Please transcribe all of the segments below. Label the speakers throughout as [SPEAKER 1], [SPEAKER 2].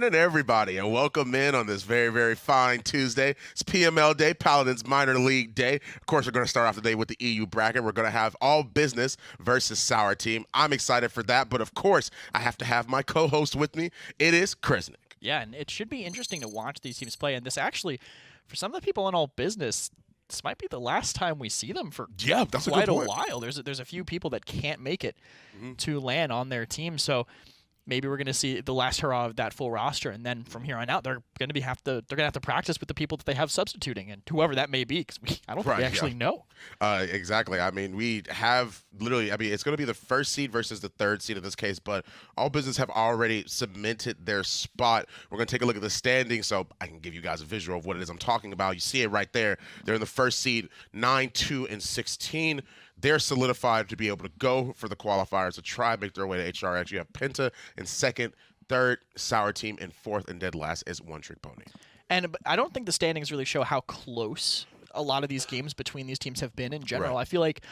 [SPEAKER 1] morning, everybody, and welcome in on this very, very fine Tuesday. It's PML Day, Paladins Minor League Day. Of course, we're going to start off the day with the EU bracket. We're going to have All Business versus Sour Team. I'm excited for that, but of course, I have to have my co-host with me. It is Krisnick.
[SPEAKER 2] Yeah, and it should be interesting to watch these teams play. And this actually, for some of the people in All Business, this might be the last time we see them for quite a while. There's a few people that can't make it to land on their team, so maybe we're going to see the last hurrah of that full roster, and then from here on out, they're going to have to practice with the people that they have substituting, and whoever that may be, because I don't think we actually know.
[SPEAKER 1] Exactly. I mean, we have literally. I mean, it's going to be the first seed versus the third seed in this case, but All Business have already cemented their spot. We're going to take a look at the standings, so I can give you guys a visual of what it is I'm talking about. You see it right there. They're in the first seed, 9, 2, and 16. They're solidified to be able to go for the qualifiers to try and make their way to HRX. You have Penta in second, third, Sour Team in fourth, and dead last is One Trick Pony.
[SPEAKER 2] And I don't think the standings really show how close a lot of these games between these teams have been in general.
[SPEAKER 1] Right.
[SPEAKER 2] I feel like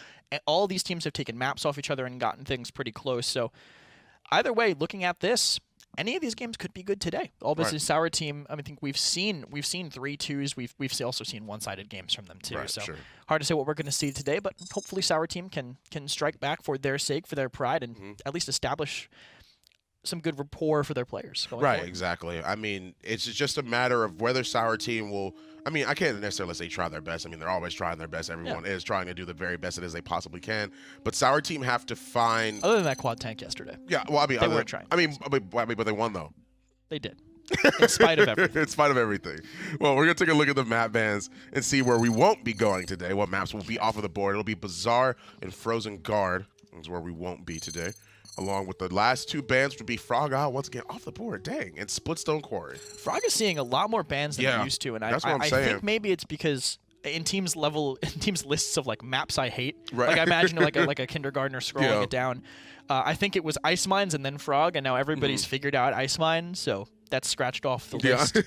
[SPEAKER 2] all these teams have taken maps off each other and gotten things pretty close. So either way, looking at this, any of these games could be good today. All Business Sour Team, I think we've seen 3-2s. We've also seen one-sided games from them too.
[SPEAKER 1] Right,
[SPEAKER 2] so
[SPEAKER 1] sure.
[SPEAKER 2] hard to say what we're going to see today, but hopefully Sour Team can strike back for their sake, for their pride, and at least establish some good rapport for their players.
[SPEAKER 1] Right, exactly. I mean, it's just a matter of whether Sour Team will. I mean, I can't necessarily say try their best. I mean, they're always trying their best. Everyone is trying to do the very best it is they possibly can. But Sour Team have to find.
[SPEAKER 2] Other than that quad tank yesterday.
[SPEAKER 1] Yeah, well, I mean,
[SPEAKER 2] they weren't trying.
[SPEAKER 1] But they won though.
[SPEAKER 2] They did. In spite of everything.
[SPEAKER 1] In spite of everything. Well, we're going to take a look at the map bans and see where we won't be going today, what maps will be off of the board. It'll be Bazaar and Frozen Guard is where we won't be today, along with the last two bans, which would be Frog Isle once again off the board. Dang. And Splitstone Quarry.
[SPEAKER 2] Frog is seeing a lot more bans than he used to, and
[SPEAKER 1] that's what I'm saying.
[SPEAKER 2] I think maybe it's because in teams lists of like maps I hate, like I imagine like a kindergartner scrolling it down. I think it was Ice Mines and then Frog, and now everybody's figured out Ice Mine, so that's scratched off the list.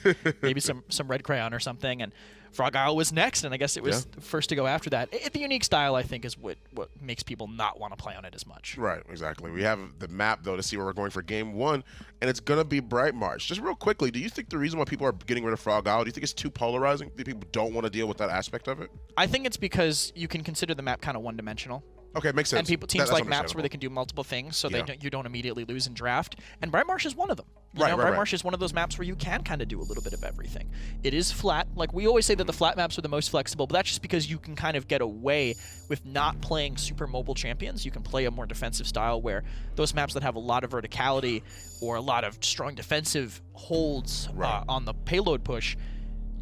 [SPEAKER 2] Maybe some red crayon or something, and Frog Isle was next, and I guess it was first to go after that. The unique style, I think, is what makes people not want to play on it as much.
[SPEAKER 1] Right, exactly. We have the map, though, to see where we're going for Game 1, and it's going to be Bright March. Just real quickly, do you think the reason why people are getting rid of Frog Isle, do you think it's too polarizing? Do you think people don't want to deal with that aspect of it?
[SPEAKER 2] I think it's because you can consider the map kind of one-dimensional.
[SPEAKER 1] Okay, makes sense.
[SPEAKER 2] And teams like maps where they can do multiple things, so you don't immediately lose in draft. And Bright Marsh is one of them. Bright Marsh is one of those maps where you can kind of do a little bit of everything. It is flat. Like, we always say that the flat maps are the most flexible, but that's just because you can kind of get away with not playing super mobile champions. You can play a more defensive style where those maps that have a lot of verticality or a lot of strong defensive holds on the payload push,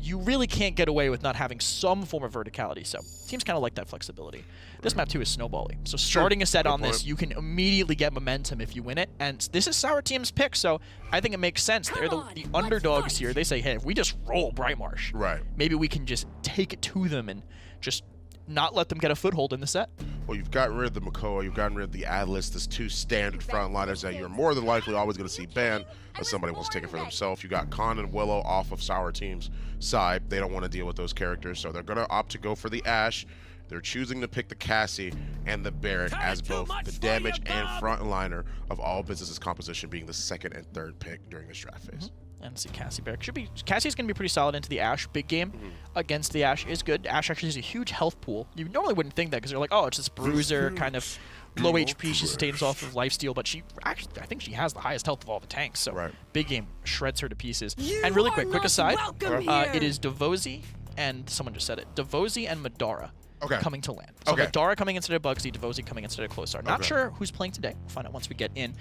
[SPEAKER 2] you really can't get away with not having some form of verticality. So teams kind of like that flexibility. This map, too, is snowballing. So starting a set on this, you can immediately get momentum if you win it. And this is Sour Team's pick, so I think it makes sense. They're the underdogs here. They say, hey, if we just roll Bright Marsh, maybe we can just take it to them and just not let them get a foothold in the set.
[SPEAKER 1] Well, you've gotten rid of the Makoa, you've gotten rid of the Atlas, there's two standard frontliners that you're more than likely always going to see banned unless somebody wants to take it for themselves. You got Khan and Willow off of Sour Team's side. They don't want to deal with those characters, so they're going to opt to go for the Ashe. They're choosing to pick the Cassie and the Barret as both the damage and frontliner of All Business's composition, being the second and third pick during this draft phase.
[SPEAKER 2] And see Cassie Barret. Cassie's going to be pretty solid into the Ashe. Big game against the Ashe is good. Ashe actually has a huge health pool. You normally wouldn't think that because you're like, oh, it's this bruiser, kind of low HP. She sustains off of lifesteal, but she actually, I think she has the highest health of all the tanks. So big game shreds her to pieces. And really quick aside, it is Devozy and someone just said it. Devozy and Madara. Coming to land. So Madara coming instead of Bugsy, Devozy coming instead of Closar. Not sure who's playing today. We'll find out once we get in.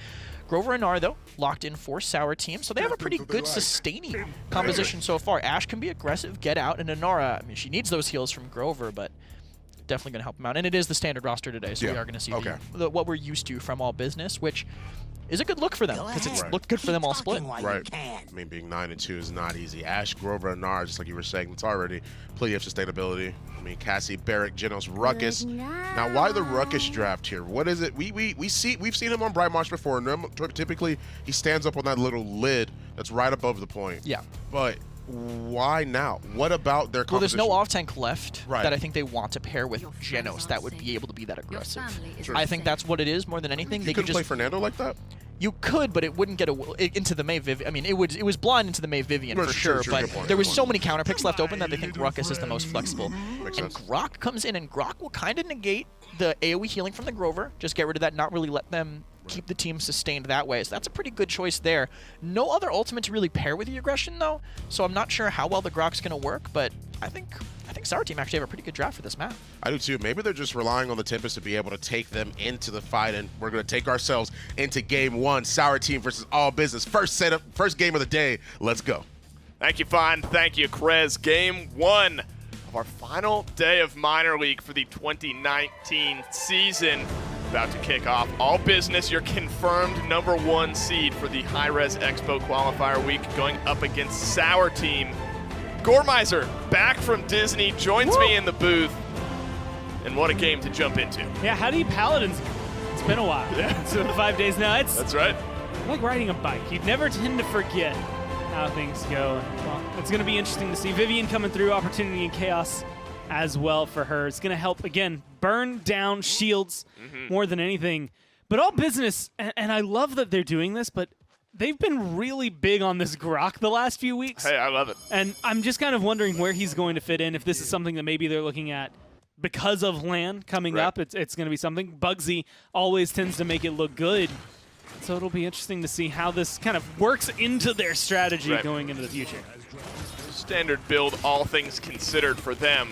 [SPEAKER 2] Grover and Nar, though, locked in for Sour Team. So they have a pretty good sustaining composition so far. Ashe can be aggressive, get out, and Inara, I mean, she needs those heals from Grover, but definitely going to help him out. And it is the standard roster today, so we are going to see what we're used to from All Business, which is a good look for them, because it's looked good for them all split.
[SPEAKER 1] I mean, being 9-2 is not easy. Ashe, Grover, and Nar, just like you were saying, it's already plenty of sustainability. I mean, Cassie, Barret, Genos, Ruckus. Now, why the Ruckus draft here? What is it? We've seen him on Bright Marsh before, and typically he stands up on that little lid that's right above the point. Yeah. But why now? What about their composition?
[SPEAKER 2] Well, there's no off-tank left that I think they want to pair with Genos that would be able to be that aggressive. I think that's what it is more than anything.
[SPEAKER 1] They could play Fernando like that?
[SPEAKER 2] You could, but it wouldn't get into the Mei Vivian. I mean, it was blind into the Mei Vivian for sure, but there was so many counter picks left open that they think Ruckus is the most flexible.
[SPEAKER 1] Makes
[SPEAKER 2] and
[SPEAKER 1] sense.
[SPEAKER 2] Grok comes in, and Grok will kind of negate the AoE healing from the Grover. Just get rid of that, not really let them keep the team sustained that way. So that's a pretty good choice there. No other ultimate to really pair with the aggression, though, so I'm not sure how well the Grok's going to work, but I think Sour Team actually have a pretty good draft for this map.
[SPEAKER 1] I do too. Maybe they're just relying on the Tempest to be able to take them into the fight, and we're going to take ourselves into game 1. Sour Team versus All Business. First game of the day. Let's go.
[SPEAKER 3] Thank you, Fawn. Thank you, Krez. Game 1 of our final day of Minor League for the 2019 season. About to kick off. All Business, your confirmed #1 seed for the High-Res Expo Qualifier Week, going up against Sour Team. Gormizer, back from Disney, joins me in the booth. And what a game to jump into.
[SPEAKER 4] Yeah, how do you Paladins? It's been a while.
[SPEAKER 3] Yeah.
[SPEAKER 4] It's been 5 days now.
[SPEAKER 3] That's right.
[SPEAKER 4] Like riding a bike. You never tend to forget how things go. Well, it's going to be interesting to see. Vivian coming through, Opportunity and Chaos as well for her. It's going to help, again, burn down shields more than anything. But All Business, and I love that they're doing this, but they've been really big on this Grok the last few weeks.
[SPEAKER 3] Hey, I love it.
[SPEAKER 4] And I'm just kind of wondering where he's going to fit in, if this is something that maybe they're looking at because of LAN coming up. It's going to be something. Bugsy always tends to make it look good. So it'll be interesting to see how this kind of works into their strategy going into the future.
[SPEAKER 3] Standard build, all things considered for them.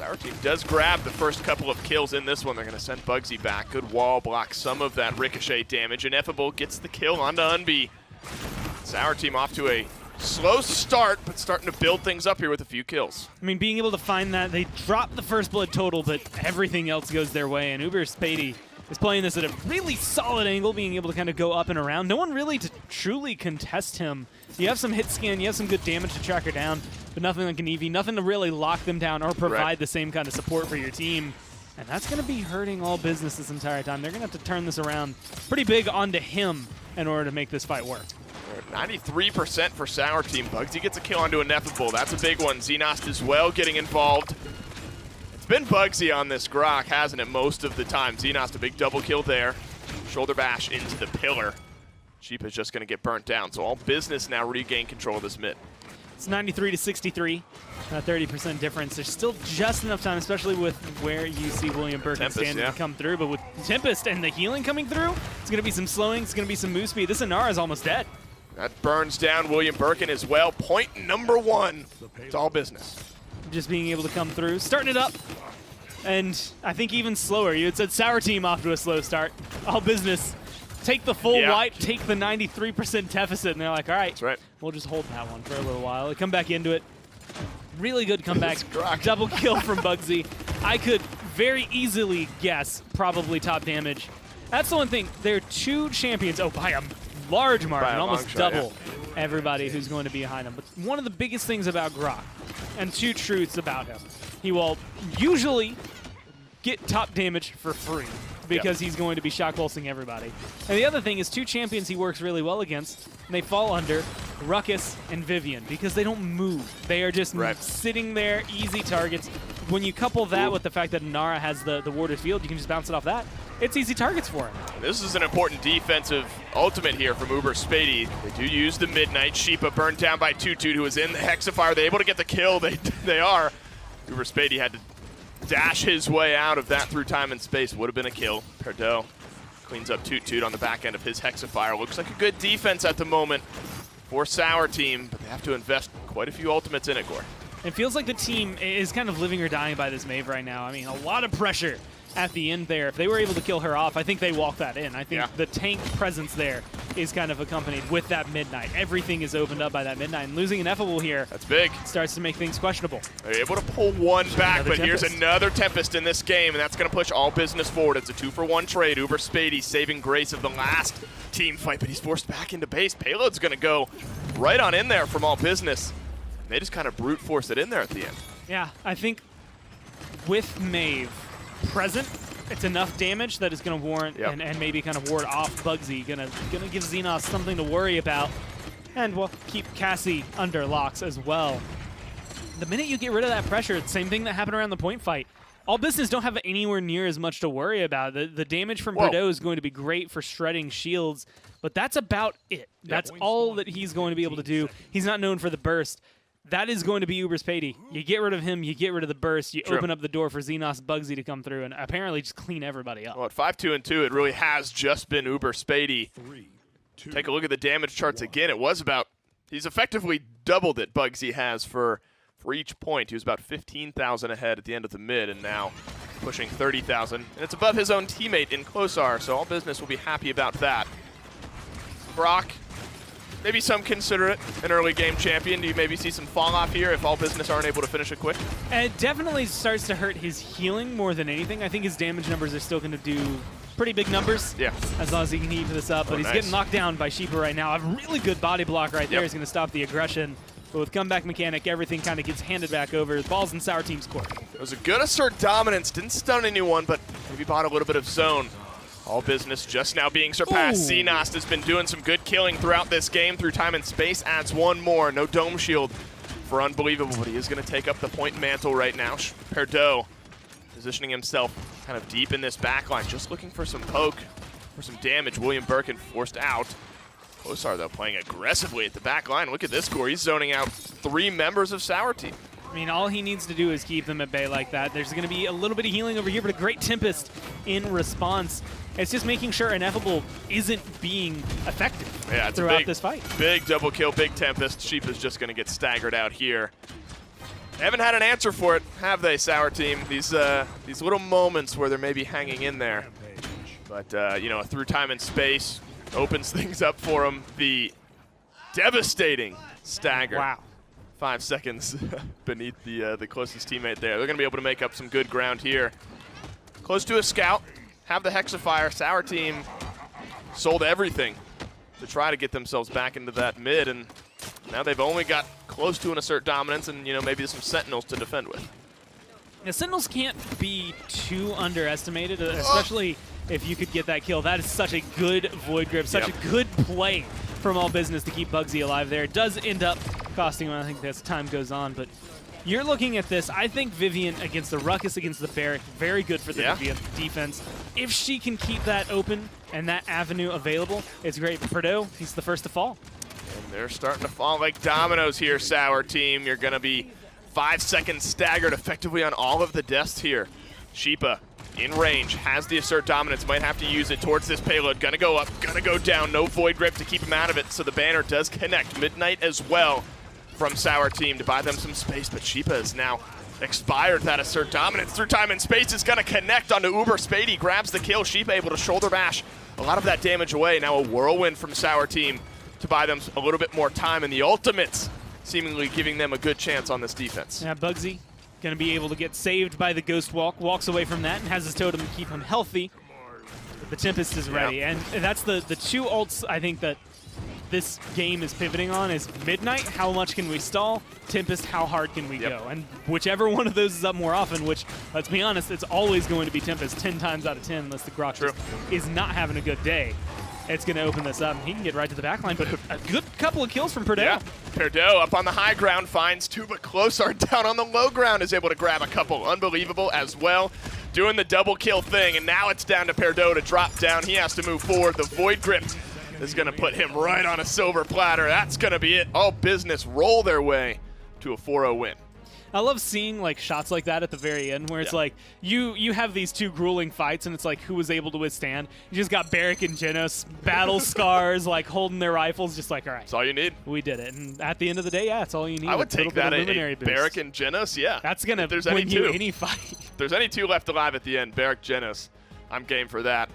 [SPEAKER 3] Our team does grab the first couple of kills in this one. They're going to send Bugsy back. Good wall block, some of that ricochet damage. Ineffable gets the kill onto Unbe. Sour Team off to a slow start, but starting to build things up here with a few kills.
[SPEAKER 4] I mean, being able to find that, they drop the first blood total, but everything else goes their way. And Uber Spady is playing this at a really solid angle, being able to kind of go up and around. No one really to truly contest him. You have some hit scan, you have some good damage to track her down, but nothing like an Eevee, nothing to really lock them down or provide the same kind of support for your team. And that's going to be hurting All Business this entire time. They're going to have to turn this around pretty big onto him in order to make this fight work.
[SPEAKER 3] 93% for Sour Team. Bugsy gets a kill onto Ineffable. That's a big one. Xenost as well getting involved. It's been Bugsy on this Grok, hasn't it, most of the time. Xenost, a big double kill there. Shoulder bash into the pillar. Sheep is just going to get burnt down. So All Business now regain control of this mid.
[SPEAKER 4] It's 93 to 63, a 30% difference. There's still just enough time, especially with where you see William Birkin standing to come through. But with Tempest and the healing coming through, it's going to be some slowing, it's going to be some move speed. This Inara is almost dead.
[SPEAKER 3] That burns down William Birkin as well. Point #1. It's All Business.
[SPEAKER 4] Just being able to come through, starting it up. And I think even slower. You had said Sour Team off to a slow start. All Business take the full wipe, take the 93% deficit, and they're like, all right, we'll just hold that one for a little while. They come back into it. Really good comeback. Double kill from Bugsy. I could very easily guess probably top damage. That's the one thing. They're two champions, by a large margin, almost double everybody who's going to be behind him. But one of the biggest things about Grok, and two truths about him, he will usually get top damage for free, because he's going to be shock pulsing everybody. And the other thing is two champions he works really well against, and they fall under Ruckus and Vivian because they don't move. They are just sitting there, easy targets. When you couple that with the fact that Nara has the warded field, you can just bounce it off that. It's easy targets for him.
[SPEAKER 3] This is an important defensive ultimate here from Uber Spady. They do use the Midnight. Sheepa burned down by Toot, who was in the Hexafire. They're able to get the kill. They are. Uber Spady had to dash his way out of that through time and space. Would have been a kill. Perdot cleans up Toot on the back end of his Hexafire. Looks like a good defense at the moment for Sour Team, but they have to invest quite a few ultimates in it, Gore.
[SPEAKER 4] It feels like the team is kind of living or dying by this Maeve right now. I mean, a lot of pressure at the end there. If they were able to kill her off, I think they walk that in. I think the tank presence there is kind of accompanied with that Midnight. Everything is opened up by that Midnight, and losing Ineffable here,
[SPEAKER 3] that's big,
[SPEAKER 4] starts to make things questionable.
[SPEAKER 3] They're able to pull one back, but
[SPEAKER 4] Tempest.
[SPEAKER 3] Here's another Tempest in this game, and that's going to push All Business forward. It's a 2-for-1 trade. Uber Spady saving grace of the last team fight, but he's forced back into base. Payload's going to go right on in there from All Business. And they just kind of brute force it in there at the end.
[SPEAKER 4] Yeah, I think with Maeve present, it's enough damage that is going to warrant and maybe kind of ward off Bugsy. Gonna give Xenos something to worry about, and we'll keep Cassie under locks as well. The minute you get rid of that pressure, it's the same thing that happened around the point fight. All Business don't have anywhere near as much to worry about. The damage from Bordeaux is going to be great for shredding shields, but that's about it. That's all that he's going to be able to do. He's not known for the burst. That is going to be Uber Spady. You get rid of him, you get rid of the burst, you open up the door for Xenos Bugsy to come through and apparently just clean everybody up.
[SPEAKER 3] Well, at 5-2-2, it really has just been Uber Spady. Take a look at the damage charts again. It was about, he's effectively doubled it, Bugsy has, for each point. He was about 15,000 ahead at the end of the mid, and now pushing 30,000. And it's above his own teammate in Closar, so All Business will be happy about that. Brock, maybe some consider it an early game champion. Do you maybe see some fall off here if All Business aren't able to finish it quick?
[SPEAKER 4] It definitely starts to hurt his healing more than anything. I think his damage numbers are still going to do pretty big numbers. Yeah. As long as he can heat this up. But he's getting knocked down by Sheepa right now. A really good body block right there is going to stop the aggression. But with comeback mechanic, everything kind of gets handed back over. The ball's in Sour Team's court.
[SPEAKER 3] It was a good assert dominance. Didn't stun anyone, but maybe bought a little bit of zone. All Business just now being surpassed. Xenos has been doing some good killing throughout this game through time and space. Adds one more. No dome shield for Unbelievable, but he is going to take up the point mantle right now. Perdeau positioning himself kind of deep in this backline, just looking for some poke, for some damage. William Birkin forced out. Closar, though, playing aggressively at the back line. Look at this score. He's zoning out 3 members of Sour Team.
[SPEAKER 4] I mean, all he needs to do is keep them at bay like that. There's going to be a little bit of healing over here, but a great Tempest in response. It's just making sure Ineffable isn't being effective throughout this fight.
[SPEAKER 3] Big double kill, big Tempest. Sheep is just going to get staggered out here. They haven't had an answer for it, have they, Sour Team? These little moments where they're maybe hanging in there. But, you know, through time and space, opens things up for him. The devastating stagger.
[SPEAKER 4] Wow.
[SPEAKER 3] 5 seconds beneath the closest teammate there. They're going to be able to make up some good ground here. Close to a scout. Have the Hexafire. Sour Team sold everything to try to get themselves back into that mid, and now they've only got close to an assert dominance and, you know, maybe some Sentinels to defend with.
[SPEAKER 4] Now, Sentinels can't be too underestimated, especially if you could get that kill. That is such a good Void Grip, such a good play from All Business to keep Bugsy alive there. It does end up costing him, I think, as time goes on, but you're looking at this. I think Vivian against the Ruckus, against the Barrack, very good for the defense. If she can keep that open and that avenue available, it's great. Bordeaux, he's the first to fall.
[SPEAKER 3] And they're starting to fall like dominoes here, Sour Team. You're going to be 5 seconds staggered effectively on all of the deaths here. Sheepa in range, has the assert dominance, might have to use it towards this payload. Gonna go up, gonna go down, no Void Grip to keep him out of it, so the banner does connect. Midnight as well from Sour Team to buy them some space, but Sheepa is now expired that assert dominance through time and space. Is gonna connect onto Uber Spady, grabs the kill. Sheepa able to shoulder bash a lot of that damage away. Now a whirlwind from Sour Team to buy them a little bit more time, and the ultimates seemingly giving them a good chance on this defense.
[SPEAKER 4] Yeah, Bugsy going to be able to get saved by the Ghost Walk, walks away from that and has his totem to keep him healthy. But the Tempest is ready, and that's the 2 ults I think that this game is pivoting on is Midnight, how much can we stall? Tempest, how hard can we go? And whichever one of those is up more often, which, let's be honest, it's always going to be Tempest 10 times out of 10 unless the Grok is not having a good day. It's going to open this up, and he can get right to the back line, but a good couple of kills from Perdeau.
[SPEAKER 3] Yeah, Perdeau up on the high ground finds 2, but Closar down on the low ground is able to grab a couple. Unbelievable as well, doing the double kill thing, and now it's down to Perdeau to drop down. He has to move forward. The Void Grip is going to put him right on a silver platter. That's going to be it. All Business roll their way to a 4-0 win.
[SPEAKER 4] I love seeing like shots like that at the very end where it's like you have these 2 grueling fights and it's like who was able to withstand. You just got Barrack and Genos, battle scars, like holding their rifles, just like, all right.
[SPEAKER 3] That's all you need.
[SPEAKER 4] We did it. And at the end of the day, that's all you need.
[SPEAKER 3] I would take that a Barrack and Genos,
[SPEAKER 4] That's going to win you any fight.
[SPEAKER 3] If there's any 2 left alive at the end, Barrack, Genos, I'm game for that.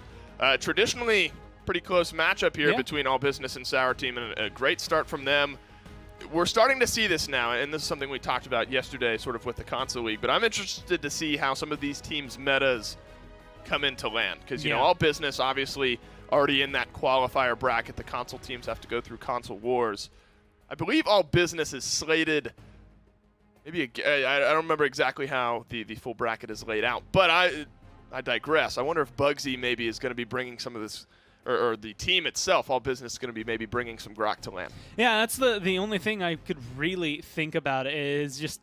[SPEAKER 3] Traditionally, pretty close matchup here between All Business and Sour Team, and a great start from them. We're starting to see this now, and this is something we talked about yesterday sort of with the console league, but I'm interested to see how some of these teams' metas come into land, because, you know, All Business obviously already in that qualifier bracket. The console teams have to go through console wars. I believe All Business is slated, maybe, I don't remember exactly how the full bracket is laid out, but I digress. I wonder if Bugsy maybe is going to be bringing some of this, or the team itself, All Business, is going to be maybe bringing some grok to land.
[SPEAKER 4] Yeah, that's the only thing I could really think about is just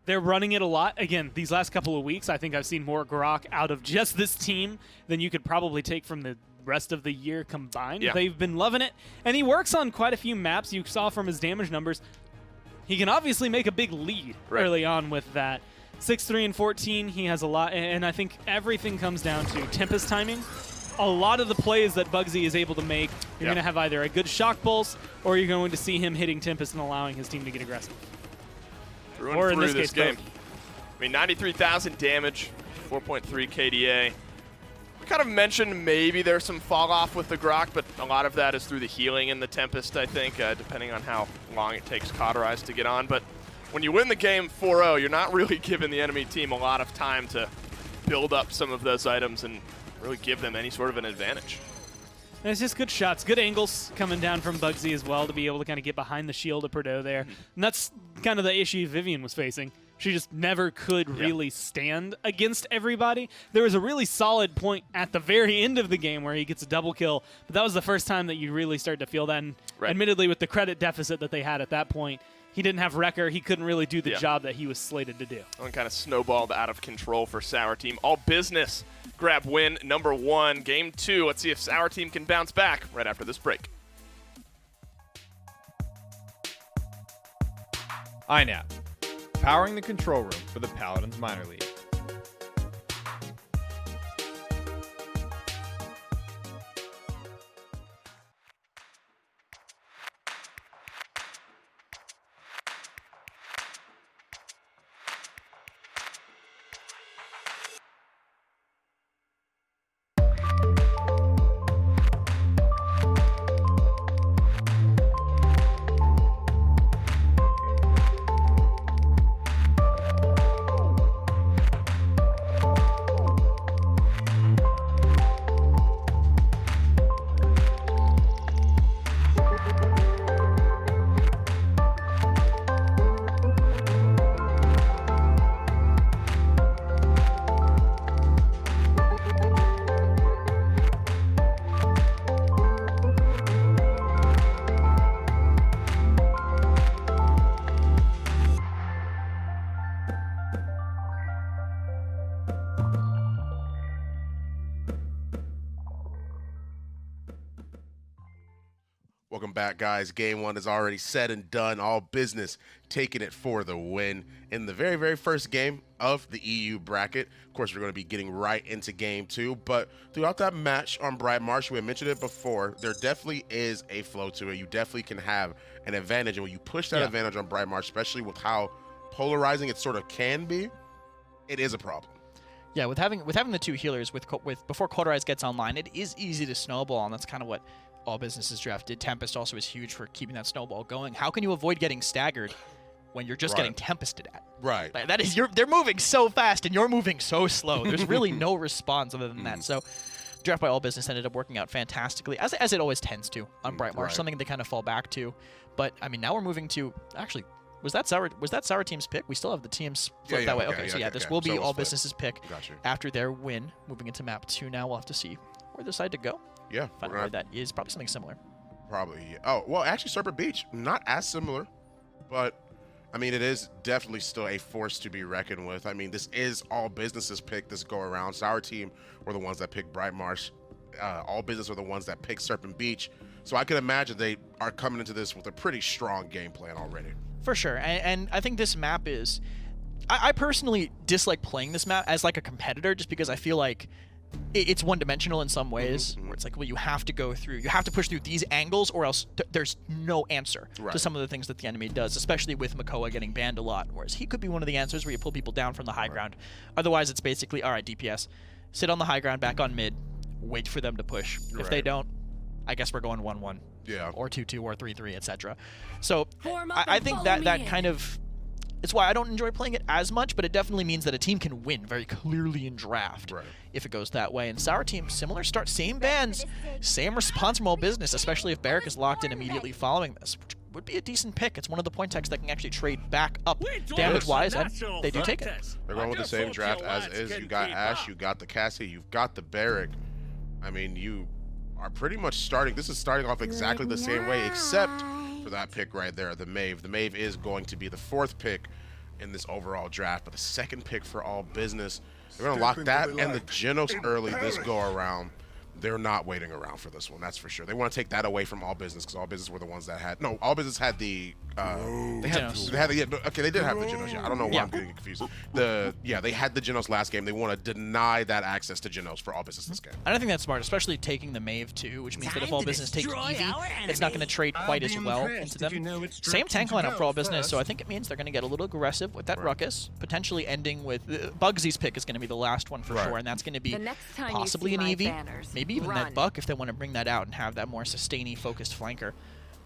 [SPEAKER 4] They're running it a lot. Again, these last couple of weeks, I think I've seen more Grok out of just this team than you could probably take from the rest of the year combined.
[SPEAKER 3] Yeah.
[SPEAKER 4] They've been loving it. And he works on quite a few maps. You saw from his damage numbers. He can obviously make a big lead early on with that. 6-3 and 14, he has a lot. And I think everything comes down to Tempest timing. A lot of the plays that Bugsy is able to make, you're going to have either a good shock pulse or you're going to see him hitting Tempest and allowing his team to get aggressive.
[SPEAKER 3] Through and
[SPEAKER 4] Or in
[SPEAKER 3] through
[SPEAKER 4] this
[SPEAKER 3] this
[SPEAKER 4] case,
[SPEAKER 3] game.
[SPEAKER 4] both.
[SPEAKER 3] I mean, 93,000 damage, 4.3 KDA. We kind of mentioned maybe there's some fall off with the Grok, but a lot of that is through the healing in the Tempest, I think, depending on how long it takes Cauterize to get on. But when you win the game 4-0, you're not really giving the enemy team a lot of time to build up some of those items and really give them any sort of an advantage.
[SPEAKER 4] And it's just good shots, good angles coming down from Bugsy as well to be able to kind of get behind the shield of Perdot there. And that's kind of the issue Vivian was facing. She just never could really stand against everybody. There was a really solid point at the very end of the game where he gets a double kill, but that was the first time that you really started to feel that. And admittedly, with the credit deficit that they had at that point, he didn't have Wrecker. He couldn't really do the job that he was slated to do.
[SPEAKER 3] And kind of snowballed out of control for Sour Team. All business. Grab win number 1, game 2. Let's see if Sour Team can bounce back right after this break.
[SPEAKER 5] INAP, powering the control room for the Paladins minor league.
[SPEAKER 1] Welcome back, guys. Game 1 is already said and done. All business taking it for the win in the very, very first game of the EU bracket. Of course, we're going to be getting right into game 2, but throughout that match on Bright Marsh, we had mentioned it before, there definitely is a flow to it. You definitely can have an advantage, and when you push that advantage on Bright Marsh, especially with how polarizing it sort of can be, it is a problem.
[SPEAKER 2] Yeah, with having the two healers with before Cauterize gets online, it is easy to snowball, and that's kind of what All Business's draft did. Tempest also is huge for keeping that snowball going. How can you avoid getting staggered when you're just getting tempested at?
[SPEAKER 1] Right.
[SPEAKER 2] Like, that is, they're moving so fast and you're moving so slow. There's really no response other than that. So draft by All Business ended up working out fantastically, as it always tends to on Bright Marsh, something they kind of fall back to. But I mean, now we're moving to actually. Was that Sour Team's pick? We still have the teams flip that way. Okay, so this will be All Business's pick after their win. Moving into map 2 now, we'll have to see where they decide to go.
[SPEAKER 1] Yeah.
[SPEAKER 2] Find out where that is. Probably something similar.
[SPEAKER 1] Probably. Yeah. Oh, well, actually, Serpent Beach, not as similar, but I mean, it is definitely still a force to be reckoned with. I mean, this is All Business's pick this go around. Sour Team were the ones that picked Bright Marsh. All Business were the ones that picked Serpent Beach. So I can imagine they are coming into this with a pretty strong game plan already.
[SPEAKER 2] For sure, and I think this map is... I personally dislike playing this map as like a competitor just because I feel like it's one-dimensional in some ways, where it's like, well, you have to go through, you have to push through these angles or else there's no answer to some of the things that the enemy does, especially with Makoa getting banned a lot, whereas he could be one of the answers where you pull people down from the high ground. Otherwise, it's basically, all right, DPS, sit on the high ground, back on mid, wait for them to push. If they don't, I guess we're going 1-1.
[SPEAKER 1] Yeah.
[SPEAKER 2] Or 2-2 or 3-3, etc. So I think that kind of... It's why I don't enjoy playing it as much, but it definitely means that a team can win very clearly in draft if it goes that way. And Sour Team, similar start, same bans, same response from All Business, especially if Barrack is locked in immediately following this, which would be a decent pick. It's one of the point techs that can actually trade back up damage-wise, and they do take it.
[SPEAKER 1] They're going with the same draft as is. You got Ash, you got the Cassie, you've got the Barrack. I mean, you are pretty much starting. This is starting off exactly the same way, except for that pick right there, the Maeve. The Maeve is going to be the 4th pick in this overall draft. But the second pick for All Business, they're going to lock that and the Genos early this go-around. They're not waiting around for this one, that's for sure. They want to take that away from All Business because All Business were the ones that had... No, All Business had the... they did have the Genos, yeah. I don't know why I'm getting confused. They had the Genos last game. They want to deny that access to Genos for All Business this game.
[SPEAKER 2] I don't think that's smart, especially taking the Maeve too, which means that if All Business takes Eevee, it's not going to trade quite as well into them. Same tank lineup for All Business, so I think it means they're going to get a little aggressive with that Ruckus, potentially ending with... Bugsy's pick is going to be the last one for sure, and that's going to be possibly an Eevee, maybe even that Buck if they want to bring that out and have that more sustainy focused flanker.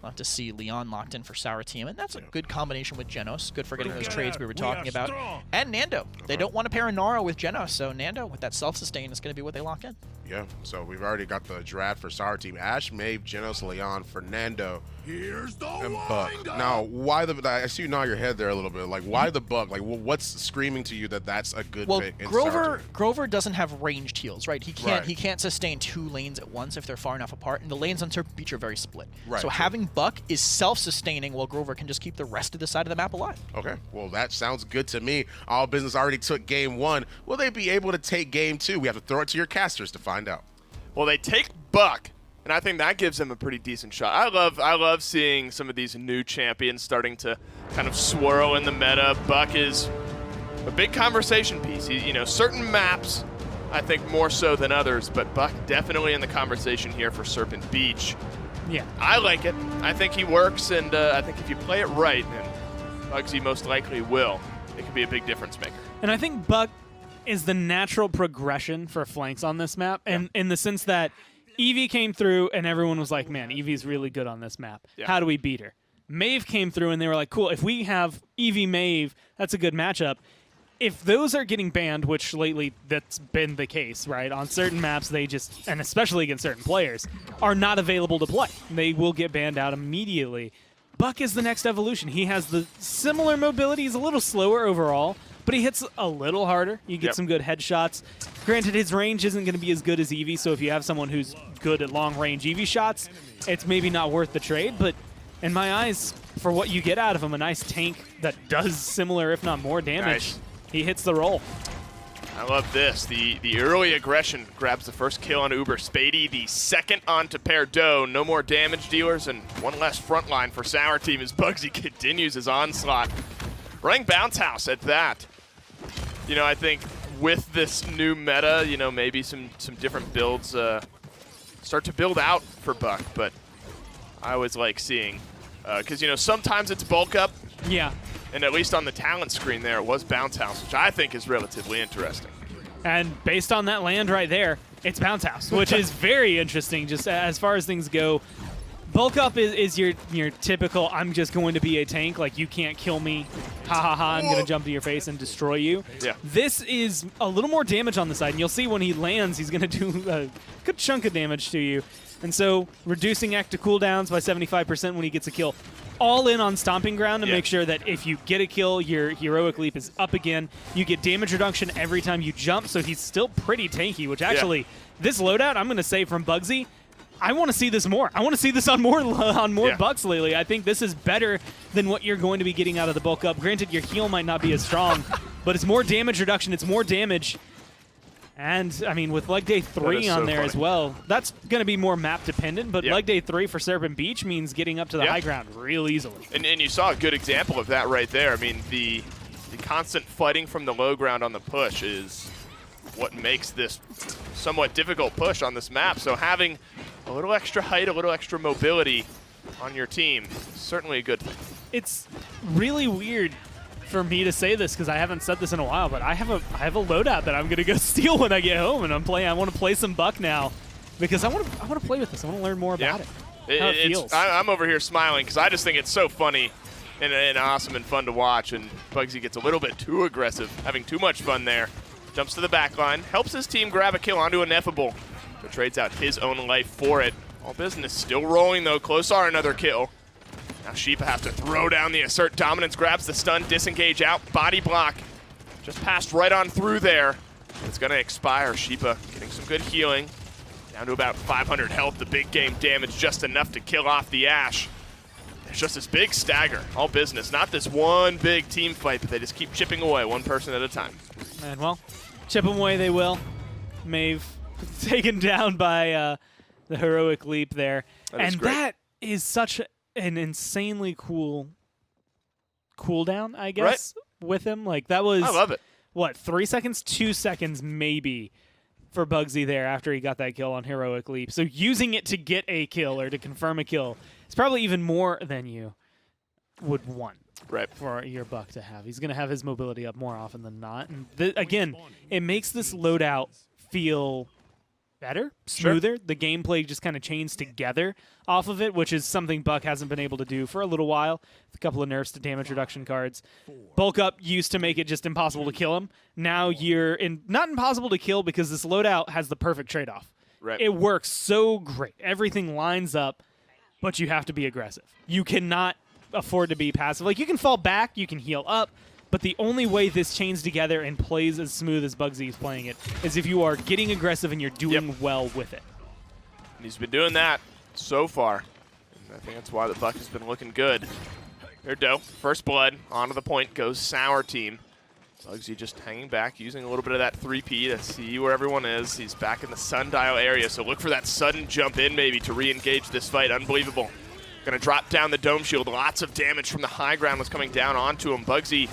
[SPEAKER 2] We'll have to see Leon locked in for Sour Team, and that's a good combination with Genos. Good for getting those trades we were talking about. And Nando. They don't want to pair a Nara with Genos, so Nando with that self-sustain is going to be what they lock in.
[SPEAKER 1] Yeah, so we've already got the draft for Sour Team. Ash, Maeve, Genos, Leon, Fernando, and Buck. Now, why the... I see you nod your head there a little bit. Like, why the Buck? Like, what's screaming to you that that's a good pick in Sour Team?
[SPEAKER 2] Grover doesn't have ranged heals, right? He can't sustain 2 lanes at once if they're far enough apart, and the lanes on Serpent Beach are very split.
[SPEAKER 1] Right,
[SPEAKER 2] so having Buck is self-sustaining while Grover can just keep the rest of the side of the map alive.
[SPEAKER 1] Okay, well, that sounds good to me. All Business already took game 1. Will they be able to take game 2? We have to throw it to your casters to find out.
[SPEAKER 3] Well, they take Buck, and I think that gives them a pretty decent shot. I love seeing some of these new champions starting to kind of swirl in the meta. Buck is a big conversation piece. Certain maps, I think more so than others, but Buck definitely in the conversation here for Serpent Beach.
[SPEAKER 4] Yeah.
[SPEAKER 3] I like it. I think he works, and I think if you play it right, and Bugsy most likely will, it could be a big difference maker.
[SPEAKER 4] And I think Buck is the natural progression for flanks on this map, and in the sense that Eevee came through and everyone was like, man, Eevee's really good on this map. Yeah. How do we beat her? Maeve came through and they were like, cool, if we have Eevee Maeve, that's a good matchup. If those are getting banned, which lately that's been the case, right? On certain maps, they just, and especially against certain players, are not available to play. They will get banned out immediately. Buck is the next evolution. He has the similar mobility. He's a little slower overall, but he hits a little harder. You get some good headshots. Granted, his range isn't going to be as good as Eevee, so if you have someone who's good at long-range Eevee shots, it's maybe not worth the trade, but in my eyes, for what you get out of him, a nice tank that does similar, if not more damage,
[SPEAKER 3] nice.
[SPEAKER 4] He hits the roll.
[SPEAKER 3] I love this. The early aggression grabs the first kill on Uber Spady, the second onto Perdo. No more damage dealers, and one less front line for Sour Team as Bugsy continues his onslaught. Running Bounce House at that. I think with this new meta, maybe some different builds start to build out for Buck, but I always like seeing, because, sometimes it's bulk up.
[SPEAKER 4] Yeah.
[SPEAKER 3] And at least on the talent screen there, it was Bounce House, which I think is relatively interesting.
[SPEAKER 4] And based on that land right there, it's Bounce House, which is very interesting just as far as things go. Bulk up is your typical, I'm just going to be a tank, like you can't kill me, ha ha ha, I'm going to jump to your face and destroy you.
[SPEAKER 3] Yeah.
[SPEAKER 4] This is a little more damage on the side, and you'll see when he lands, he's going to do a good chunk of damage to you. And so reducing active cooldowns by 75% when he gets a kill. All in on Stomping Ground to make sure that if you get a kill, your Heroic Leap is up again. You get damage reduction every time you jump, so he's still pretty tanky, which actually, this loadout, I'm going to say from Bugsy, I want to see this more. I want to see this on more Bucks lately. I think this is better than what you're going to be getting out of the bulk up. Granted, your heal might not be as strong, but it's more damage reduction. It's more damage. And, I mean, with Leg Day 3 on there as well, that's going to be more map dependent, but Leg Day 3 for Serpent Beach means getting up to the high ground real easily.
[SPEAKER 3] And you saw a good example of that right there. I mean, the constant fighting from the low ground on the push is what makes this somewhat difficult push on this map. So having a little extra height, a little extra mobility on your team is certainly a good thing.
[SPEAKER 4] It's really weird for me to say this because I haven't said this in a while, but I have a loadout that I'm gonna go steal when I get home, and I want to play some Buck now because I want to play with this. I want to learn more about it. How it feels.
[SPEAKER 3] I'm over here smiling because I just think it's so funny and awesome and fun to watch. And Bugsy gets a little bit too aggressive, having too much fun there. Jumps to the back line, helps his team grab a kill onto Ineffable, but trades out his own life for it. All Business still rolling though. Close are another kill. Now Sheepa has to throw down the Assert Dominance, grabs the stun, disengage out, body block. Just passed right on through there. It's going to expire. Sheepa getting some good healing. Down to about 500 health. The big game damage just enough to kill off the Ashe. There's just this big stagger. All business. Not this one big team fight, but they just keep chipping away one person at a time.
[SPEAKER 4] And, well, chip them away they will. Maeve taken down by the heroic leap there.
[SPEAKER 3] That is great.
[SPEAKER 4] That is such an insanely cool cooldown, I guess,
[SPEAKER 3] Right.
[SPEAKER 4] with him. Like, that was,
[SPEAKER 3] I love it.
[SPEAKER 4] what, 3 seconds? 2 seconds maybe for Bugsy there after he got that kill on heroic leap. So using it to get a kill or to confirm a kill is probably even more than you would want.
[SPEAKER 3] Right.
[SPEAKER 4] For your Buck to have. He's going to have his mobility up more often than not. And again, it makes this loadout feel better, smoother. Sure. The gameplay just kind of chains together off of it, which is something Buck hasn't been able to do for a little while. A couple of nerfs to damage reduction cards. Bulk up used to make it just impossible to kill him. Now you're not impossible to kill because this loadout has the perfect trade-off.
[SPEAKER 3] Right.
[SPEAKER 4] It works so great. Everything lines up, but you have to be aggressive. You cannot afford to be passive. Like, you can fall back, you can heal up, but the only way this chains together and plays as smooth as Bugsy is playing it is if you are getting aggressive and you're doing well with it.
[SPEAKER 3] And he's been doing that so far. And I think that's why the Buck has been looking good. They're dope. First blood. Onto the point goes Sour Team. Bugsy just hanging back, using a little bit of that 3P to see where everyone is. He's back in the sundial area, so look for that sudden jump in maybe to re-engage this fight. Unbelievable. Gonna drop down the dome shield. Lots of damage from the high ground was coming down onto him. Bugsy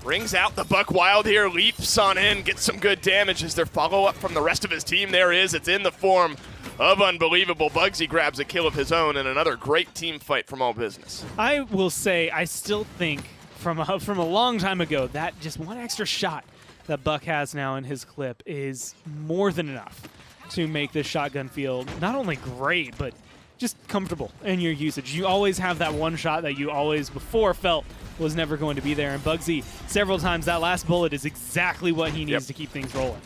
[SPEAKER 3] brings out the Buck Wild here, leaps on in, gets some good damage. Is there follow-up from the rest of his team? There is. It's in the form of Unbelievable. Bugsy grabs a kill of his own, and another great team fight from All Business.
[SPEAKER 4] I will say, I still think from a long time ago, that just one extra shot that Buck has now in his clip is more than enough to make this shotgun feel not only great, but just comfortable in your usage. You always have that one shot that you always before felt was never going to be there. And Bugsy, several times, that last bullet is exactly what he needs to keep things rolling.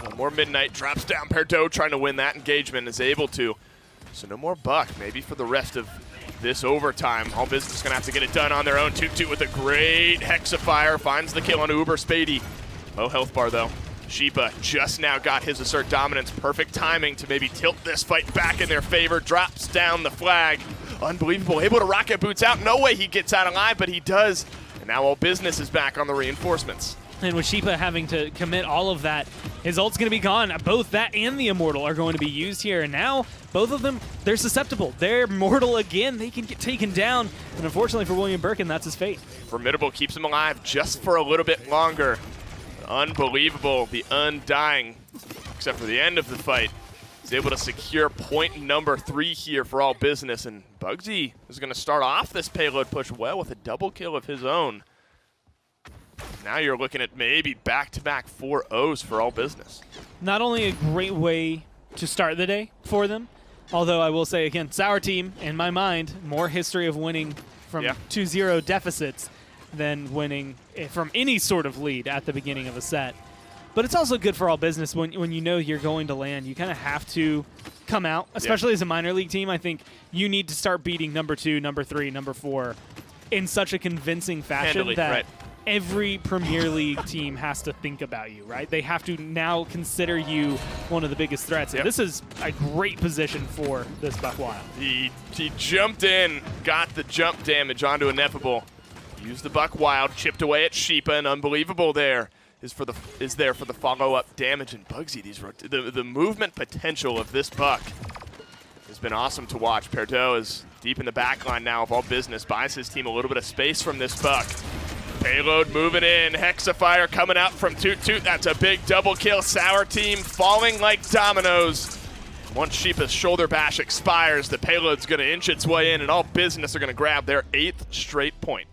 [SPEAKER 3] One more Midnight, drops down Perdo, trying to win that engagement, is able to. So no more Buck, maybe for the rest of this overtime. All Business is going to have to get it done on their own. Toot with a great Hexafire, finds the kill on Uber Spady. Low health bar, though. Sheepa just now got his Assert Dominance. Perfect timing to maybe tilt this fight back in their favor. Drops down the flag. Unbelievable. Able to rocket boots out. No way he gets out alive, but he does. And now All Business is back on the reinforcements.
[SPEAKER 4] And with Sheepa having to commit all of that, his ult's going to be gone. Both that and the Immortal are going to be used here. And now, both of them, they're susceptible. They're mortal again. They can get taken down. And unfortunately for William Birkin, that's his fate.
[SPEAKER 3] Formidable keeps him alive just for a little bit longer. Unbelievable, the Undying, except for the end of the fight, is able to secure point number 3 here for All Business. And Bugsy is going to start off this payload push well with a double kill of his own. Now you're looking at maybe back-to-back 4-0s for All Business.
[SPEAKER 4] Not only a great way to start the day for them, although I will say again, Sour Team, in my mind, more history of winning from 2-0 deficits than winning from any sort of lead at the beginning of a set. But it's also good for All Business when you know you're going to land. You kind of have to come out, especially as a minor league team. I think you need to start beating number 2, number 3, number 4 in such a convincing fashion that every Premier League team has to think about you, right? They have to now consider you one of the biggest threats. And this is a great position for this Buck Wild.
[SPEAKER 3] He jumped in, got the jump damage onto Ineffable. Used the Buck Wild, chipped away at Sheepa, and Unbelievable there is there for the follow-up damage. And Bugsy, the movement potential of this Buck has been awesome to watch. Perdo is deep in the backline now of All Business, buys his team a little bit of space from this Buck. Payload moving in, Hexafire coming out from Toot. That's a big double kill. Sour Team falling like dominoes. Once Sheepa's shoulder bash expires, the payload's going to inch its way in, and All Business are going to grab their 8th straight point.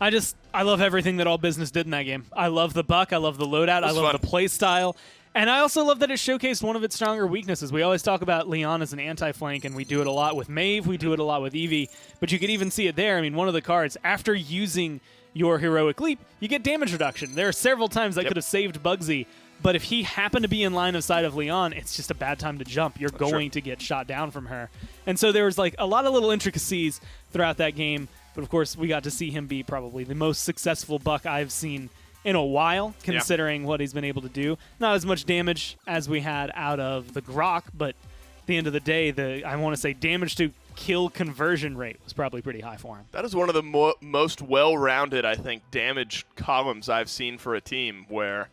[SPEAKER 4] I love everything that All Business did in that game. I love the Buck, I love the loadout, I love the play style, and I also love that it showcased one of its stronger weaknesses. We always talk about Leon as an anti-flank, and we do it a lot with Maeve, we do it a lot with Eevee, but you could even see it there. I mean, one of the cards, after using your Heroic Leap, you get damage reduction. There are several times that could have saved Bugsy, but if he happened to be in line of sight of Leon, it's just a bad time to jump. You're going to get shot down from her. And so there was like a lot of little intricacies throughout that game. But, of course, we got to see him be probably the most successful Buck I've seen in a while, considering what he's been able to do. Not as much damage as we had out of the Grok, but at the end of the day, I want to say damage to kill conversion rate was probably pretty high for him.
[SPEAKER 3] That is one of the most well-rounded, I think, damage columns I've seen for a team where,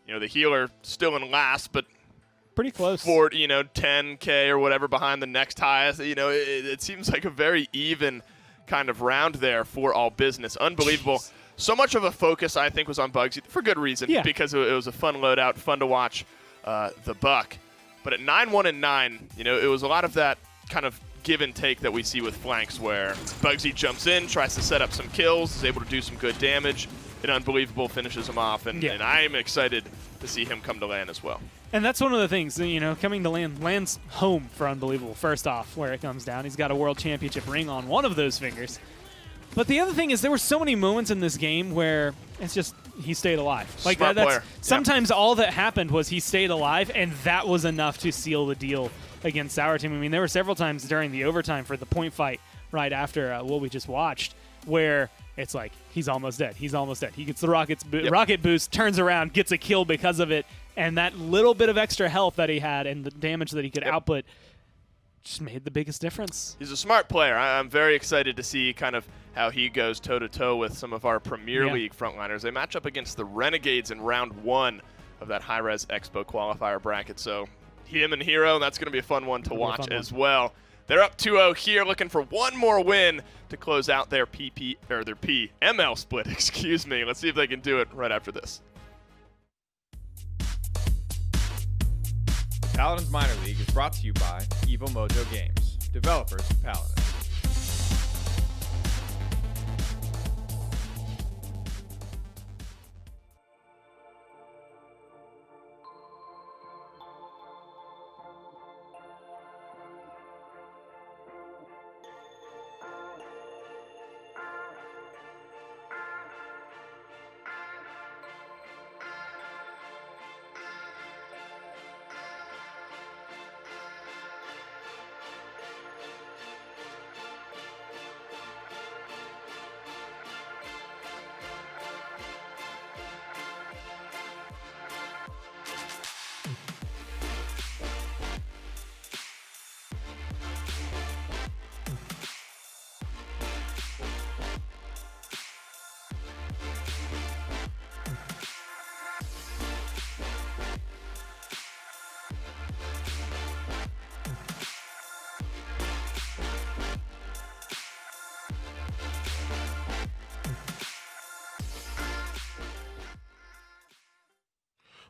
[SPEAKER 3] the healer still in last, but
[SPEAKER 4] pretty close.
[SPEAKER 3] 10K or whatever behind the next highest. It seems like a very even kind of round there for All Business. Unbelievable.
[SPEAKER 4] Jeez.
[SPEAKER 3] So much of a focus, I think, was on Bugsy for good reason, because it was a fun loadout, fun to watch the Buck. But at 9-1 and 9, it was a lot of that kind of give and take that we see with flanks where Bugsy jumps in, tries to set up some kills, is able to do some good damage, and Unbelievable finishes him off. And I'm excited to see him come to LAN as well.
[SPEAKER 4] And that's one of the things, coming to LAN. LAN's home for Unbelievable, first off, where it comes down. He's got a World Championship ring on one of those fingers. But the other thing is there were so many moments in this game where it's just he stayed alive. Like
[SPEAKER 3] Smart player.
[SPEAKER 4] Sometimes all that happened was he stayed alive, and that was enough to seal the deal against Sour Team. I mean, there were several times during the overtime for the point fight right after what we just watched where it's like he's almost dead. He's almost dead. He gets the rocket boost, turns around, gets a kill because of it, and that little bit of extra health that he had and the damage that he could output just made the biggest difference.
[SPEAKER 3] He's a smart player. I'm very excited to see kind of how he goes toe-to-toe with some of our Premier League frontliners. They match up against the Renegades in round 1 of that high-res Expo qualifier bracket. So him and Hero, that's going to be a fun one to watch as well. They're up 2-0 here, looking for one more win to close out their PML split. Excuse me. Let's see if they can do it right after this.
[SPEAKER 5] The Paladins Minor League is brought to you by Evil Mojo Games, developers of Paladins.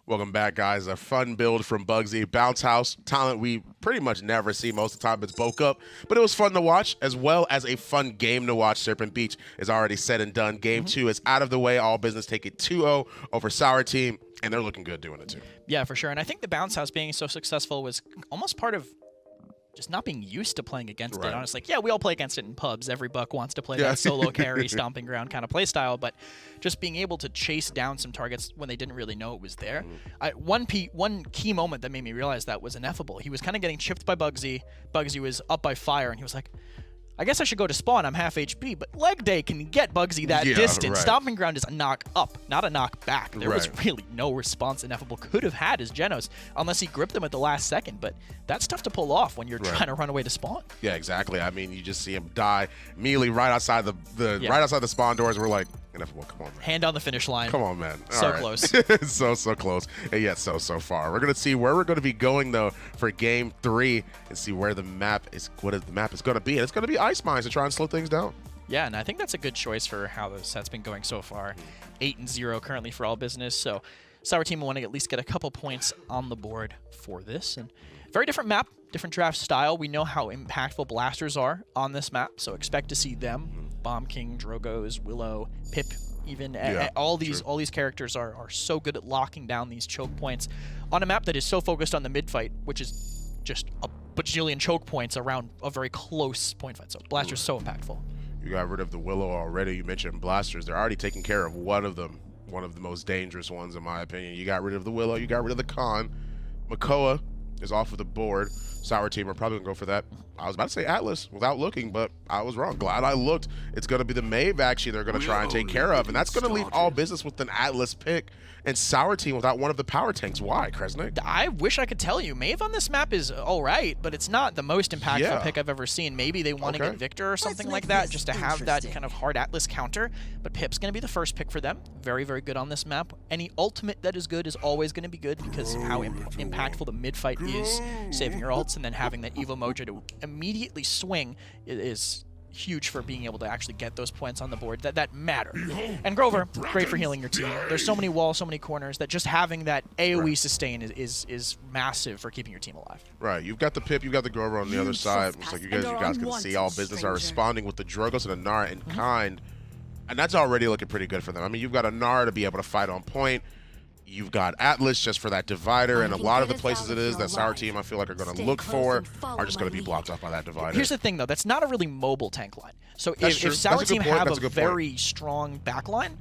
[SPEAKER 1] Welcome back, guys. A fun build from Bugsy. Bounce House, talent we pretty much never see most of the time. It's bulk up, but it was fun to watch, as well as a fun game to watch. Serpent Beach is already said and done. Game 2 is out of the way. All Business take it 2-0 over Sour Team, and they're looking good doing it too.
[SPEAKER 2] Yeah, for sure. And I think the Bounce House being so successful was almost part of just not being used to playing against it. Honestly, yeah, we all play against it in pubs. Every buck wants to play that solo carry, stomping ground kind of play style, but just being able to chase down some targets when they didn't really know it was there. One key moment that made me realize that was Ineffable. He was kind of getting chipped by Bugsy. Bugsy was up by fire, and he was like, I guess I should go to spawn. I'm half HP, but Leg Day can get Bugsy that distance. Stomping ground is a knock up, not a knock back. There was really no response Ineffable could have had as Genos, unless he gripped them at the last second. But that's tough to pull off when you're trying to run away to spawn.
[SPEAKER 1] Yeah, exactly. I mean, you just see him die immediately right outside the right outside the spawn doors. We're like, Ineffable, come on, man.
[SPEAKER 2] Hand on the finish line.
[SPEAKER 1] Come on, man.
[SPEAKER 2] So close.
[SPEAKER 1] so close. And yet so far. We're going to see where we're going to be going, though, for Game 3 and see where the map is, what the map is going to be. And it's going to be Ice Mines to try and slow things down.
[SPEAKER 2] Yeah, and I think that's a good choice for how the set's been going so far. 8-0 currently for All Business, so Sour Team will want to at least get a couple points on the board for this. And very different map, different draft style. We know how impactful blasters are on this map, so expect to see them. Bomb King, Drogos, Willow, Pip, even all these characters are so good at locking down these choke points on a map that is so focused on the mid fight, which is just a bajillion choke points around a very close point fight. So Blaster's so impactful.
[SPEAKER 1] You got rid of the Willow already. You mentioned Blasters. They're already taking care of one of them, one of the most dangerous ones in my opinion. You got rid of the Willow. You got rid of the Khan. Makoa, is off of the board. Sour Team are probably going to go for that. I was about to say Atlas without looking, but I was wrong. Glad I looked. It's going to be the Mave, actually, they're going to try and take care of, and that's going to leave All Business with an Atlas pick and Sour Team without one of the power tanks. Why, Kresnik?
[SPEAKER 2] I wish I could tell you. Mave on this map is all right, but it's not the most impactful pick I've ever seen. Maybe they want to get Victor or something like that just to have that kind of hard Atlas counter, but Pip's going to be the first pick for them. Very, very good on this map. Any ultimate that is good is always going to be good because how impactful the mid-fight is, saving your ults and then having that Evo Mojo to immediately swing is huge for being able to actually get those points on the board that matter. And Grover, great for healing your team. There's so many walls, so many corners that just having that AoE sustain is massive for keeping your team alive.
[SPEAKER 1] Right, you've got the Pip, you've got the Grover on the other side. Looks like you guys can see All Business are responding with the Drogos and Anara in kind, and that's already looking pretty good for them. I mean, you've got Anara to be able to fight on point. You've got Atlas just for that divider, and a lot of the places it is that Sour Team I feel like are going to look for are just going to be blocked off by that divider.
[SPEAKER 2] Here's the thing, though. That's not a really mobile tank line. So if Sour Team have a very strong backline,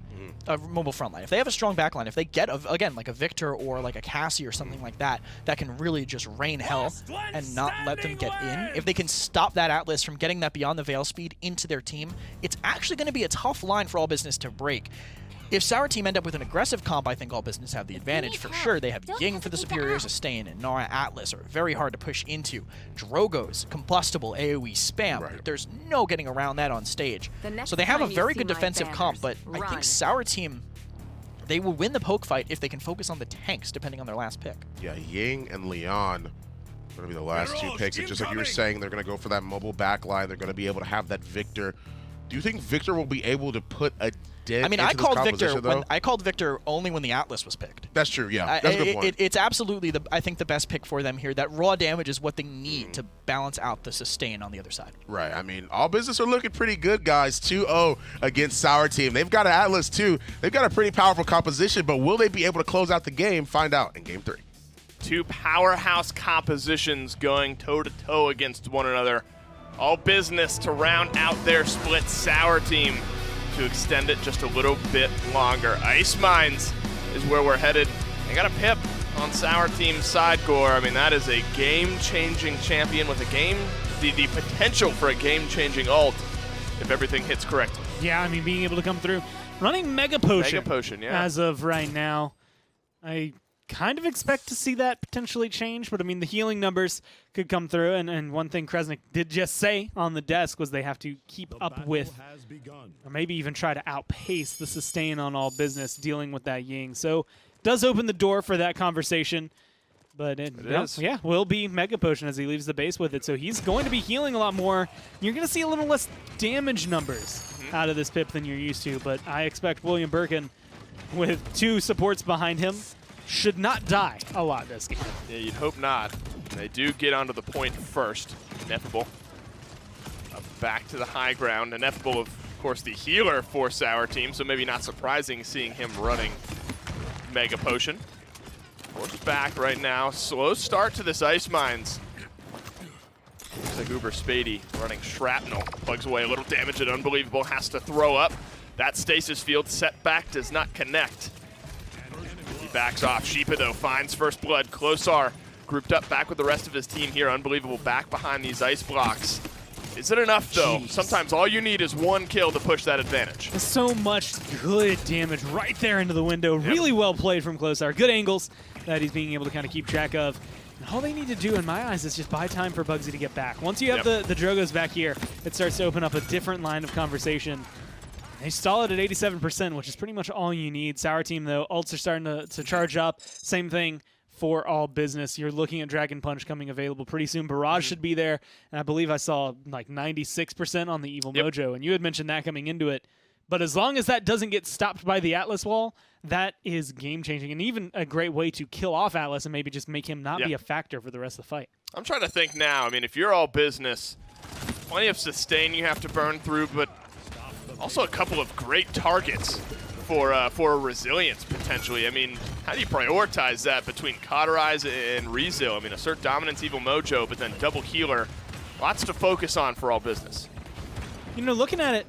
[SPEAKER 2] a mobile front line, if they have a strong backline, if they get, again, like a Victor or like a Cassie or something like that, that can really just rain hell and not let them get in, if they can stop that Atlas from getting that beyond the Veil speed into their team, it's actually going to be a tough line for All Business to break. If Sour Team end up with an aggressive comp, I think All Business have the advantage for sure. They have Ying for the superior sustain, and Nara Atlas are very hard to push into. Drogos, combustible AoE spam. Right. There's no getting around that on stage. So they have a very good defensive comp, but I think Sour Team, they will win the poke fight if they can focus on the tanks, depending on their last pick.
[SPEAKER 1] Yeah, Ying and Leon going to be the last two picks. And just like you were saying, they're going to go for that mobile backline. They're going to be able to have that Victor. Do you think Victor will be able to put a dent
[SPEAKER 2] I mean,
[SPEAKER 1] into
[SPEAKER 2] I called Victor only when the Atlas was picked.
[SPEAKER 1] That's true, yeah. That's a good point.
[SPEAKER 2] It's absolutely, I think, the best pick for them here. That raw damage is what they need to balance out the sustain on the other side.
[SPEAKER 1] Right. I mean, All Business are looking pretty good, guys. 2-0 against Sour Team. They've got an Atlas, too. They've got a pretty powerful composition, but will they be able to close out the game? Find out in Game 3.
[SPEAKER 3] Two powerhouse compositions going toe-to-toe against one another. All Business to round out their split. Sour Team to extend it just a little bit longer. Ice Mines is where we're headed. They got a Pip on Sour Team's side, Gore. I mean, that is a game-changing champion with the potential for a game-changing ult if everything hits correctly.
[SPEAKER 4] Yeah, I mean, being able to come through. Running Mega Potion.
[SPEAKER 3] Mega Potion, yeah.
[SPEAKER 4] As of right now. I kind of expect to see that potentially change, but I mean, the healing numbers could come through, and one thing Kresnik did just say on the desk was they have to keep up with, or maybe even try to outpace the sustain on All Business dealing with that Ying. So does open the door for that conversation, but it is. Yeah, will be Mega Potion as he leaves the base with it, so he's going to be healing a lot more. You're going to see a little less damage numbers out of this Pip than you're used to, but I expect William Birkin, with two supports behind him, should not die a lot this game.
[SPEAKER 3] Yeah, you'd hope not. They do get onto the point first. Ineffable. Back to the high ground. Ineffable, of course, the healer for Sour Team, so maybe not surprising seeing him running Mega Potion. Force back right now. Slow start to this Ice Mines. Looks like Uber Spady running Shrapnel. Plugs away a little damage and Unbelievable has to throw up. That stasis field setback does not connect. He backs off. Sheepa, though, finds first blood. Klosar grouped up back with the rest of his team here. Unbelievable back behind these ice blocks. Is it enough, though? Jeez. Sometimes all you need is one kill to push that advantage.
[SPEAKER 4] There's so much good damage right there into the window. Yep. Really well played from Klosar. Good angles that he's being able to kind of keep track of. And all they need to do, in my eyes, is just buy time for Bugsy to get back. Once you have the Drogos back here, it starts to open up a different line of conversation. They stall it at 87%, which is pretty much all you need. Sour Team, though, ults are starting to charge up. Same thing for All Business. You're looking at Dragon Punch coming available pretty soon. Barrage should be there, and I believe I saw like 96% on the Evil Mojo, and you had mentioned that coming into it. But as long as that doesn't get stopped by the Atlas wall, that is game-changing, and even a great way to kill off Atlas and maybe just make him not be a factor for the rest of the fight.
[SPEAKER 3] I'm trying to think now. I mean, if you're All Business, plenty of sustain you have to burn through, but also a couple of great targets for resilience, potentially. I mean, how do you prioritize that between Cauterize and Rezil? I mean, assert dominance, Evil Mojo, but then double healer. Lots to focus on for All Business.
[SPEAKER 4] You know, looking at it,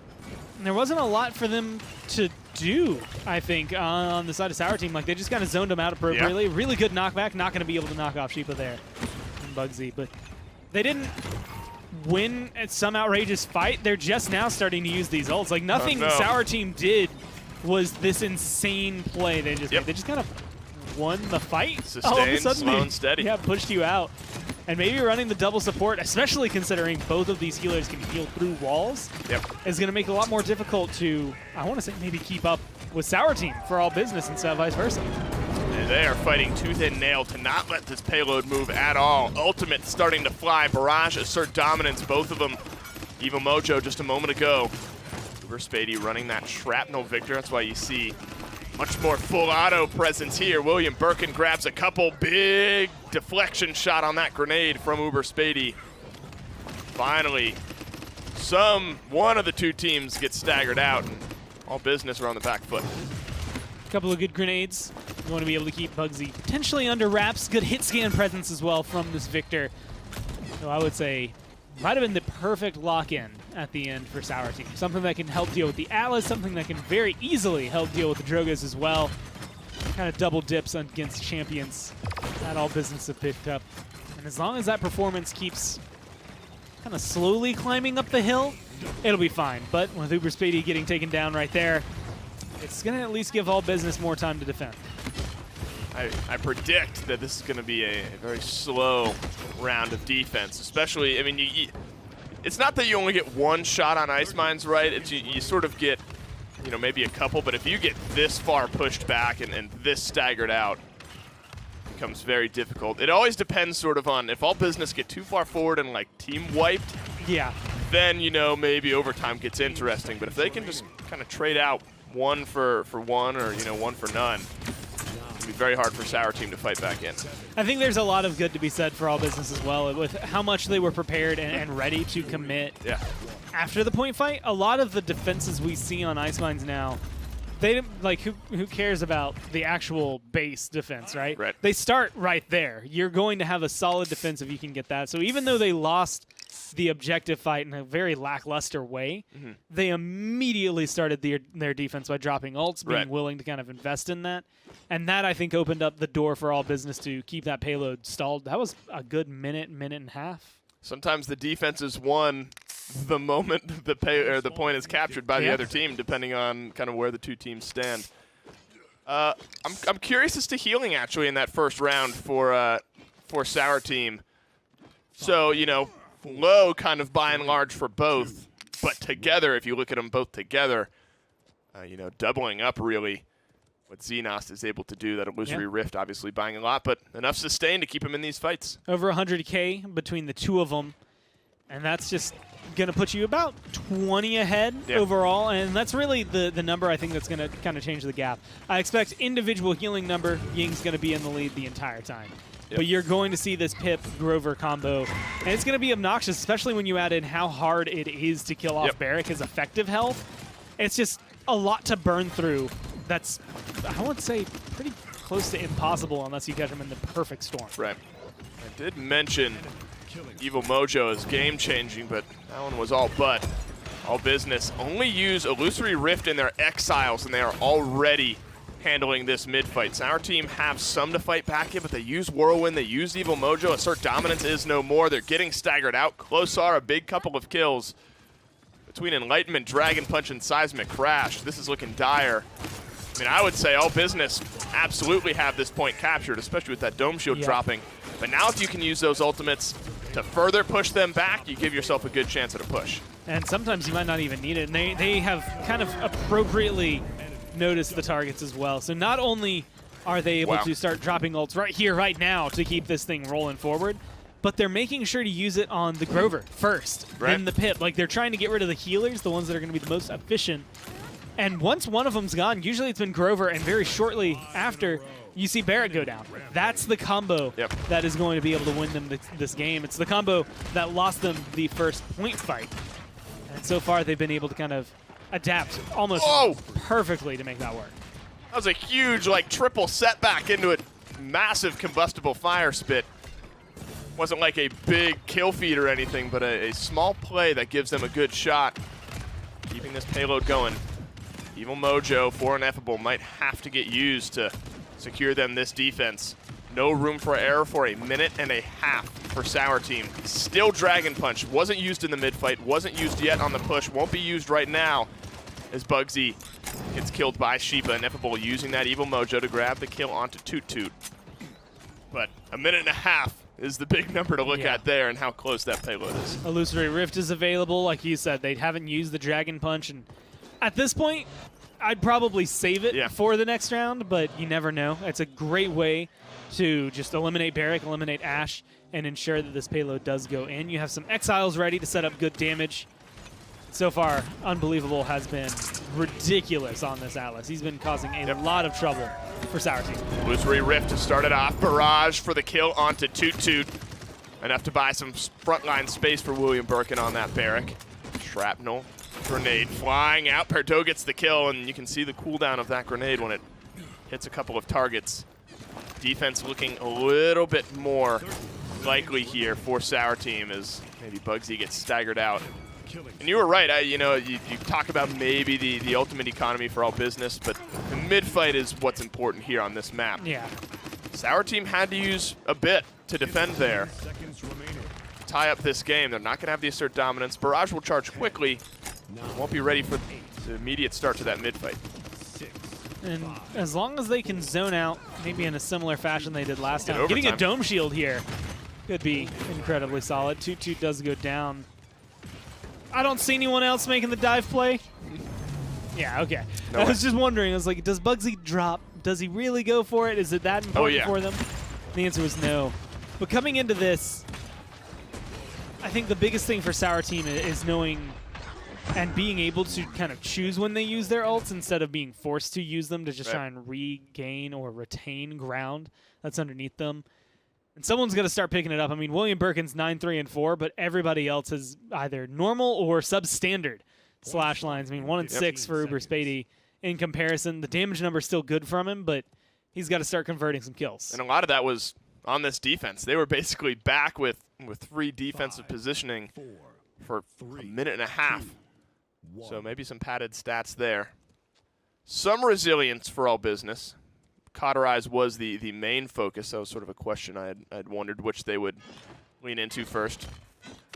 [SPEAKER 4] there wasn't a lot for them to do, I think, on the side of Sour Team. Like, they just kind of zoned them out appropriately. Yeah. Really good knockback. Not going to be able to knock off Sheepa there. Bugsy, but they didn't win at some outrageous fight. They're just now starting to use these ults. Like, nothing Sour Team did was this insane play they just made. They just kind of won the fight.
[SPEAKER 3] Sustained,
[SPEAKER 4] all of a sudden,
[SPEAKER 3] slow and steady.
[SPEAKER 4] Yeah, pushed you out. And maybe running the double support, especially considering both of these healers can heal through walls, is going to make it a lot more difficult to, I want to say, maybe keep up with Sour Team for all business instead of vice versa.
[SPEAKER 3] And they are fighting tooth and nail to not let this payload move at all. Ultimate starting to fly. Barrage, assert dominance, both of them. Evil Mojo just a moment ago. Uber Spady running that shrapnel victor. That's why you see much more full auto presence here. William Birkin grabs a couple big deflection shot on that grenade from Uber Spady. Finally, one of the two teams gets staggered out, and all business are on the back foot.
[SPEAKER 4] A couple of good grenades. You want to be able to keep Bugsy potentially under wraps. Good hit scan presence as well from this Victor. So I would say might have been the perfect lock-in at the end for Sour Team. Something that can help deal with the Atlas, something that can very easily help deal with the Drogas as well. Kind of double dips against champions that all business have picked up. And as long as that performance keeps kind of slowly climbing up the hill, it'll be fine. But with Uber Spady getting taken down right there, it's going to at least give all business more time to defend.
[SPEAKER 3] I predict that this is going to be a very slow round of defense, especially, I mean, it's not that you only get one shot on Ice Mines, right? It's, you sort of get, you know, maybe a couple, but if you get this far pushed back and this staggered out, it becomes very difficult. It always depends sort of on, if all business get too far forward and like team wiped, then, you know, maybe overtime gets interesting. But if they can just kind of trade out one for one, or, you know, one for none, be very hard for Sour Team to fight back in.
[SPEAKER 4] I think there's a lot of good to be said for all business as well, with how much they were prepared and ready to commit after the point fight. A lot of the defenses we see on Ice Mines now, they like who cares about the actual base defense, right? They start right there. You're going to have a solid defense if you can get that. So even though they lost the objective fight in a very lackluster way, they immediately started their defense by dropping ults, being willing to kind of invest in that. And that, I think, opened up the door for all business to keep that payload stalled. That was a good minute and a half.
[SPEAKER 3] Sometimes the defense is won the moment the point is captured by the other team, depending on kind of where the two teams stand. I'm curious as to healing, actually, in that first round for Sour Team. So, you know, low kind of by and large for both, but together, if you look at them both together, you know, doubling up really what Xenos is able to do. That illusory rift obviously buying a lot, but enough sustain to keep him in these fights.
[SPEAKER 4] Over 100K between the two of them, and that's just going to put you about 20 ahead overall, and that's really the number I think that's going to kind of change the gap. I expect individual healing number, Ying's going to be in the lead the entire time. But you're going to see this Pip-Grover combo, and it's going to be obnoxious, especially when you add in how hard it is to kill off Barrick, his effective health. It's just a lot to burn through. That's, I would say, pretty close to impossible unless you catch him in the perfect storm.
[SPEAKER 3] Right. I did mention Evil Mojo is game-changing, but that one was all but. All business. Only use Illusory Rift in their Exiles, and they are already handling this mid-fight. Sour Team have some to fight back in, but they use Whirlwind, they use Evil Mojo. Assert Dominance is no more. They're getting staggered out. Closar, a big couple of kills between Enlightenment, Dragon Punch, and Seismic Crash. This is looking dire. I mean, I would say all business absolutely have this point captured, especially with that Dome Shield dropping. But now if you can use those ultimates to further push them back, you give yourself a good chance at a push.
[SPEAKER 4] And sometimes you might not even need it. And they have kind of appropriately noticed the targets as well. So not only are they able to start dropping ults right here, right now to keep this thing rolling forward, but they're making sure to use it on the Grover first, then the Pip. Like, they're trying to get rid of the healers, the ones that are going to be the most efficient. And once one of them's gone, usually it's been Grover, and very shortly after, you see Barrett go down. That's the combo that is going to be able to win them this game. It's the combo that lost them the first point fight. And so far, they've been able to kind of adapt almost perfectly to make that work.
[SPEAKER 3] That was a huge, like, triple setback into a massive combustible fire spit. Wasn't like a big kill feed or anything, but a small play that gives them a good shot, keeping this payload going. Evil Mojo, for Ineffable, might have to get used to secure them this defense. No room for error for a minute and a half for Sour Team. Still Dragon Punch. Wasn't used in the mid-fight. Wasn't used yet on the push. Won't be used right now as Bugsy gets killed by Sheepa. Ineffable using that Evil Mojo to grab the kill onto Toot Toot. But a minute and a half is the big number to look at there and how close that payload is.
[SPEAKER 4] Illusory Rift is available. Like you said, they haven't used the Dragon Punch. And at this point, I'd probably save it for the next round, but you never know. It's a great way to just eliminate Barrack, eliminate Ashe, and ensure that this payload does go in. You have some Exiles ready to set up good damage. So far, Unbelievable has been ridiculous on this Atlas. He's been causing a lot of trouble for Sour Team.
[SPEAKER 3] Illusory Rift to start it off. Barrage for the kill onto Toot Toot. Enough to buy some frontline space for William Birkin on that Barrack. Shrapnel. Grenade flying out. Perdo gets the kill, and you can see the cooldown of that grenade when it hits a couple of targets. Defense looking a little bit more likely here for Sour Team as maybe Bugsy gets staggered out. And you were right. You talk about maybe the ultimate economy for all business, but the mid-fight is what's important here on this map.
[SPEAKER 4] Yeah.
[SPEAKER 3] Sour Team had to use a bit to defend there. Tie up this game. They're not going to have the assert dominance. Barrage will charge quickly. Won't be ready for the immediate start to that mid-fight.
[SPEAKER 4] And as long as they can zone out, maybe in a similar fashion they did last time, getting a dome shield here could be incredibly solid. Toot Toot does go down. I don't see anyone else making the dive play. Yeah, okay. I was just wondering, I was like, does Bugsy drop? Does he really go for it? Is it that important for them? The answer was no. But coming into this, I think the biggest thing for Sour Team is knowing and being able to kind of choose when they use their ults instead of being forced to use them to just try and regain or retain ground that's underneath them. And someone's going to start picking it up. I mean, William Birkin's 9-3 and 4, but everybody else is either normal or substandard slash lines. I mean, 1 and 6 for Uber Spady in comparison. The damage number is still good from him, but he's got to start converting some kills.
[SPEAKER 3] And a lot of that was on this defense. They were basically back with 3 defensive positioning for a minute and a half. So maybe some padded stats there. Some resilience for all business. Cauterize was the main focus. That was sort of a question I'd wondered which they would lean into first.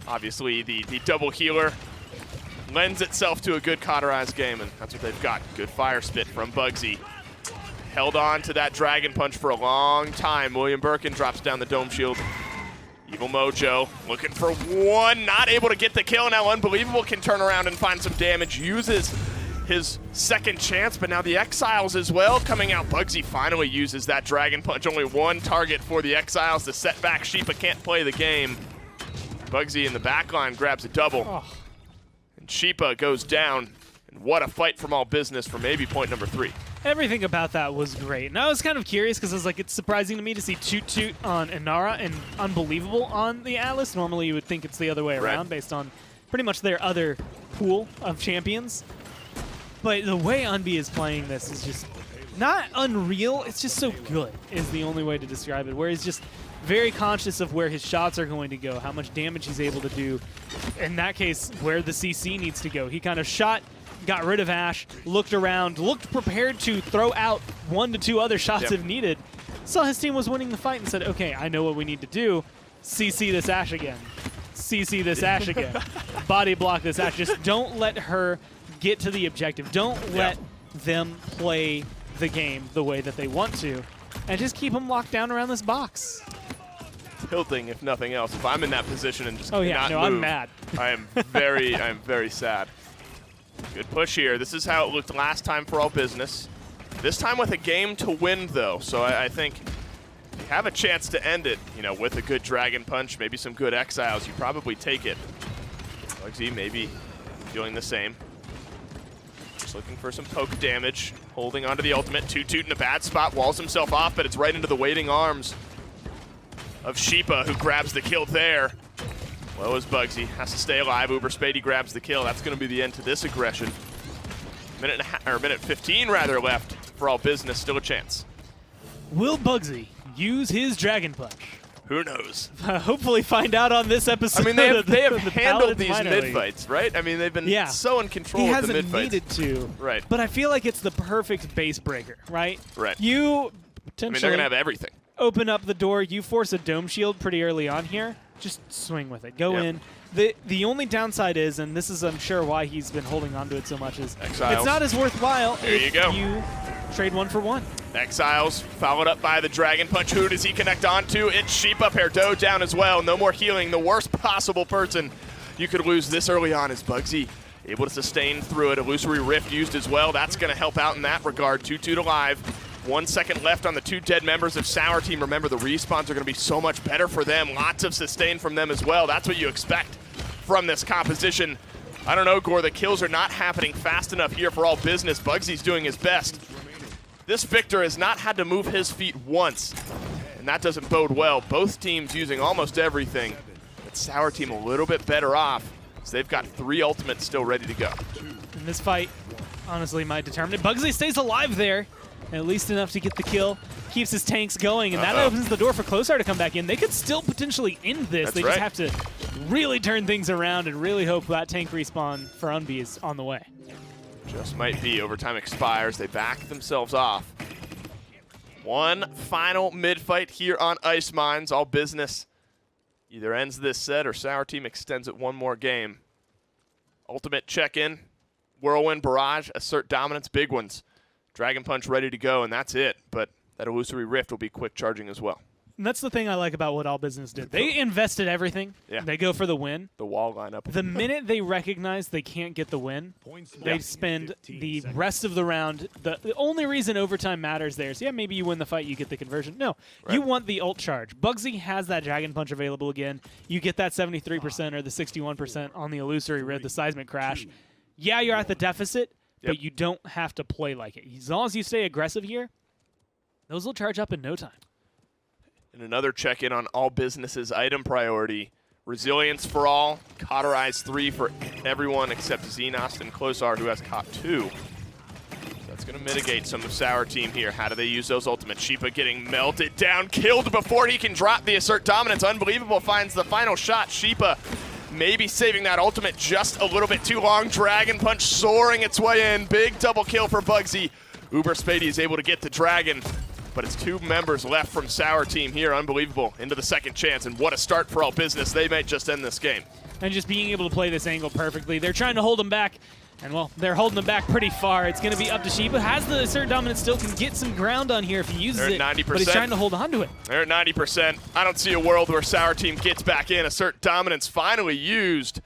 [SPEAKER 3] Obviously, the double healer lends itself to a good Cauterize game, and that's what they've got. Good fire spit from Bugsy. Held on to that Dragon Punch for a long time. William Birkin drops down the dome shield. Evil Mojo looking for one, not able to get the kill. Now Unbelievable can turn around and find some damage. Uses his second chance, but now the Exiles as well coming out. Bugsy finally uses that Dragon Punch. Only one target for the Exiles to set back. Sheepa can't play the game. Bugsy in the backline grabs a double. And Sheepa goes down. And what a fight from all business for maybe point number 3.
[SPEAKER 4] Everything about that was great. And I was kind of curious because I was like, it's surprising to me to see Toot Toot on Inara and Unbelievable on the Atlas. Normally you would think it's the other way around based on pretty much their other pool of champions. But the way Unbi is playing this is just not unreal. It's just so good is the only way to describe it. Where he's just very conscious of where his shots are going to go, how much damage he's able to do. In that case, where the CC needs to go. He kind of shot, got rid of Ashe, looked around, looked prepared to throw out 1 to 2 other shots if needed. Saw his team was winning the fight and said, okay, I know what we need to do. CC this Ashe again. CC this Ashe again. Body block this Ashe. Just don't let her get to the objective. Don't let them play the game the way that they want to. And just keep them locked down around this box.
[SPEAKER 3] Tilting, if nothing else. If I'm in that position and just cannot move,
[SPEAKER 4] I'm mad.
[SPEAKER 3] I am very sad. Good push here. This is how it looked last time for all business. This time with a game to win, though. So I think if you have a chance to end it, with a good Dragon Punch, maybe some good Exiles, you probably take it. Bugsy maybe doing the same. Just looking for some poke damage. Holding onto the ultimate. Toot Toot in a bad spot. Walls himself off, but it's right into the waiting arms of Sheepa, who grabs the kill there. Low as Bugsy. Has to stay alive. Uber Spady grabs the kill. That's going to be the end to this aggression. Minute 15 rather left for all business. Still a chance.
[SPEAKER 4] Will Bugsy use his Dragon Punch?
[SPEAKER 3] Who knows?
[SPEAKER 4] Hopefully find out on this episode.
[SPEAKER 3] I mean, they have handled these mid-fights, right? I mean, they've been so in control of the mid-fights.
[SPEAKER 4] He hasn't needed to.
[SPEAKER 3] Right.
[SPEAKER 4] But I feel like it's the perfect base breaker, right?
[SPEAKER 3] Right.
[SPEAKER 4] You
[SPEAKER 3] I mean, they're going to have everything.
[SPEAKER 4] open up the door, you force a dome shield pretty early on here, just swing with it. Go in. The only downside is, and this is I'm sure why he's been holding on to it so much, is
[SPEAKER 3] Exiles.
[SPEAKER 4] it's not as worthwhile if
[SPEAKER 3] you go.
[SPEAKER 4] you trade 1 for 1.
[SPEAKER 3] Exiles followed up by the Dragon Punch. Who does he connect onto? It's Sheep up here. Doe down as well. No more healing. The worst possible person you could lose this early on is Bugsy. Able to sustain through it. Illusory Rift used as well. That's going to help out in that regard. 2-2 to live. 1 second left on the 2 dead members of Sour Team. Remember, the respawns are going to be so much better for them. Lots of sustain from them as well. That's what you expect from this composition. I don't know, Gore. The kills are not happening fast enough here for All Business. Bugsy's doing his best. This Victor has not had to move his feet once, and that doesn't bode well. Both teams using almost everything. But Sour Team a little bit better off, so they've got 3 ultimates still ready to go.
[SPEAKER 4] And this fight, honestly, might determine it. Bugsy stays alive there, at least enough to get the kill. Keeps his tanks going, and that opens the door for Closar to come back in. They could still potentially end this. They just have to really turn things around and really hope that tank respawn for Unbi is on the way.
[SPEAKER 3] Just might be. Overtime expires. They back themselves off. One final mid-fight here on Ice Mines. All Business either ends this set or Sour Team extends it 1 more game. Ultimate check-in. Whirlwind, Barrage, Assert Dominance, big ones. Dragon Punch ready to go, and that's it. But that Illusory Rift will be quick charging as well.
[SPEAKER 4] And that's the thing I like about what All Business did. They invested everything.
[SPEAKER 3] Yeah.
[SPEAKER 4] They go for the win.
[SPEAKER 3] The wall lineup.
[SPEAKER 4] The minute they recognize they can't get the win, they spend the rest of the round. The only reason overtime matters there is, yeah, maybe you win the fight, you get the conversion. No, you want the ult charge. Bugsy has that Dragon Punch available again. You get that 73% or the 61% on the Illusory Rift, the Seismic Crash. Yeah, you're at the deficit, but you don't have to play like it. As long as you stay aggressive here, those will charge up in no time.
[SPEAKER 3] And another check-in on All Business's item priority. Resilience for all, Cauterize 3 for everyone except Xenos and Closar, who has Caught 2. So that's going to mitigate some of Sour Team here. How do they use those ultimates? Sheepa getting melted down, killed before he can drop the Assert Dominance. Unbelievable finds the final shot. Sheepa maybe saving that ultimate just a little bit too long. Dragon Punch soaring its way in. Big double kill for Bugsy. Uber Spady is able to get the Dragon. But it's 2 members left from Sour Team here. Unbelievable. Into the second chance. And what a start for All Business. They might just end this game.
[SPEAKER 4] And just being able to play this angle perfectly. They're trying to hold him back. And, well, they're holding him back pretty far. It's going to be up to Sheepa. Has the Assert Dominance, still can get some ground on here if he uses it.
[SPEAKER 3] 90%.
[SPEAKER 4] But he's trying to hold on to it.
[SPEAKER 3] They're at 90%. I don't see a world where Sour Team gets back in. Assert Dominance finally used.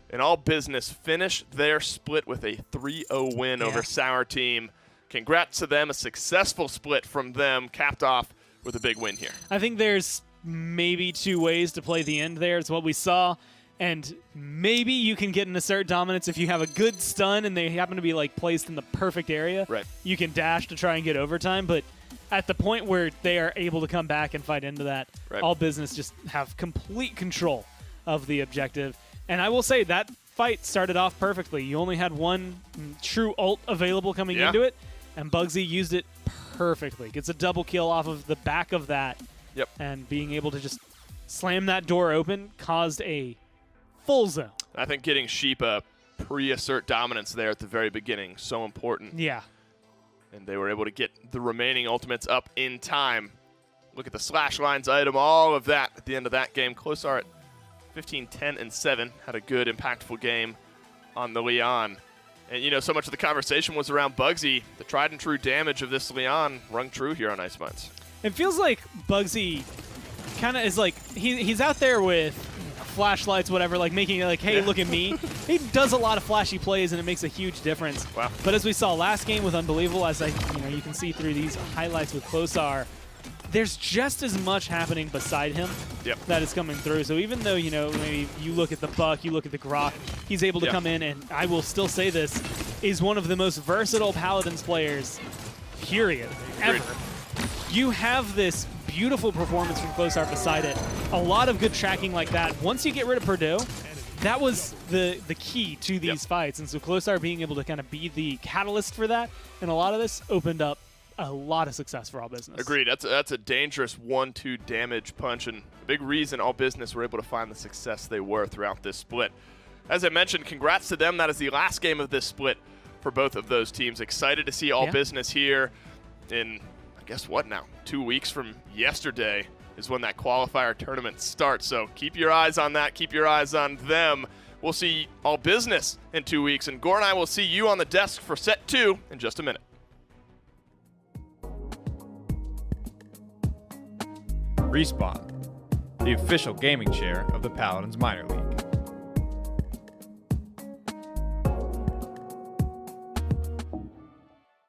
[SPEAKER 3] And All Business finish their split with a 3-0 win over Sour Team. Congrats to them, a successful split from them, capped off with a big win here.
[SPEAKER 4] I think there's maybe 2 ways to play the end there. It's what we saw, and maybe you can get an Assert Dominance if you have a good stun and they happen to be like placed in the perfect area.
[SPEAKER 3] Right.
[SPEAKER 4] You can dash to try and get overtime, but at the point where they are able to come back and fight into that, All Business just have complete control of the objective. And I will say that fight started off perfectly. You only had 1 true ult available coming into it. And Bugsy used it perfectly. Gets a double kill off of the back of that. And being able to just slam that door open caused a full zone.
[SPEAKER 3] I think getting Sheepa pre-Assert Dominance there at the very beginning, so important.
[SPEAKER 4] Yeah.
[SPEAKER 3] And they were able to get the remaining ultimates up in time. Look at the slash lines item, all of that at the end of that game. Closar at 15, 10, and 7. Had a good, impactful game on the Leon. And, you know, so much of the conversation was around Bugsy. The tried and true damage of this Leon rung true here on Ice Mines.
[SPEAKER 4] It feels like Bugsy kind of is like, he's out there with flashlights, whatever, like making it like, hey, look at me. He does a lot of flashy plays, and it makes a huge difference.
[SPEAKER 3] Wow.
[SPEAKER 4] But as we saw last game with Unbelievable, as you can see through these highlights with Closar, there's just as much happening beside him that is coming through. So even though, maybe you look at the Buck, you look at the Grok, he's able to come in, and I will still say this, is one of the most versatile Paladins players, period, ever. You have this beautiful performance from Closar beside it. A lot of good tracking like that. Once you get rid of Perdue, that was the key to these fights. And so Closar being able to kind of be the catalyst for that, and a lot of this opened up a lot of success for All Business.
[SPEAKER 3] Agreed. That's a dangerous 1-2 damage punch, and a big reason All Business were able to find the success they were throughout this split. As I mentioned, congrats to them. That is the last game of this split for both of those teams. Excited to see All Business here in, I guess what now? 2 weeks from yesterday is when that qualifier tournament starts. So keep your eyes on that. Keep your eyes on them. We'll see All Business in 2 weeks. And Gore and I will see you on the desk for set 2 in just a minute.
[SPEAKER 5] Respawn, the official gaming chair of the Paladins minor league.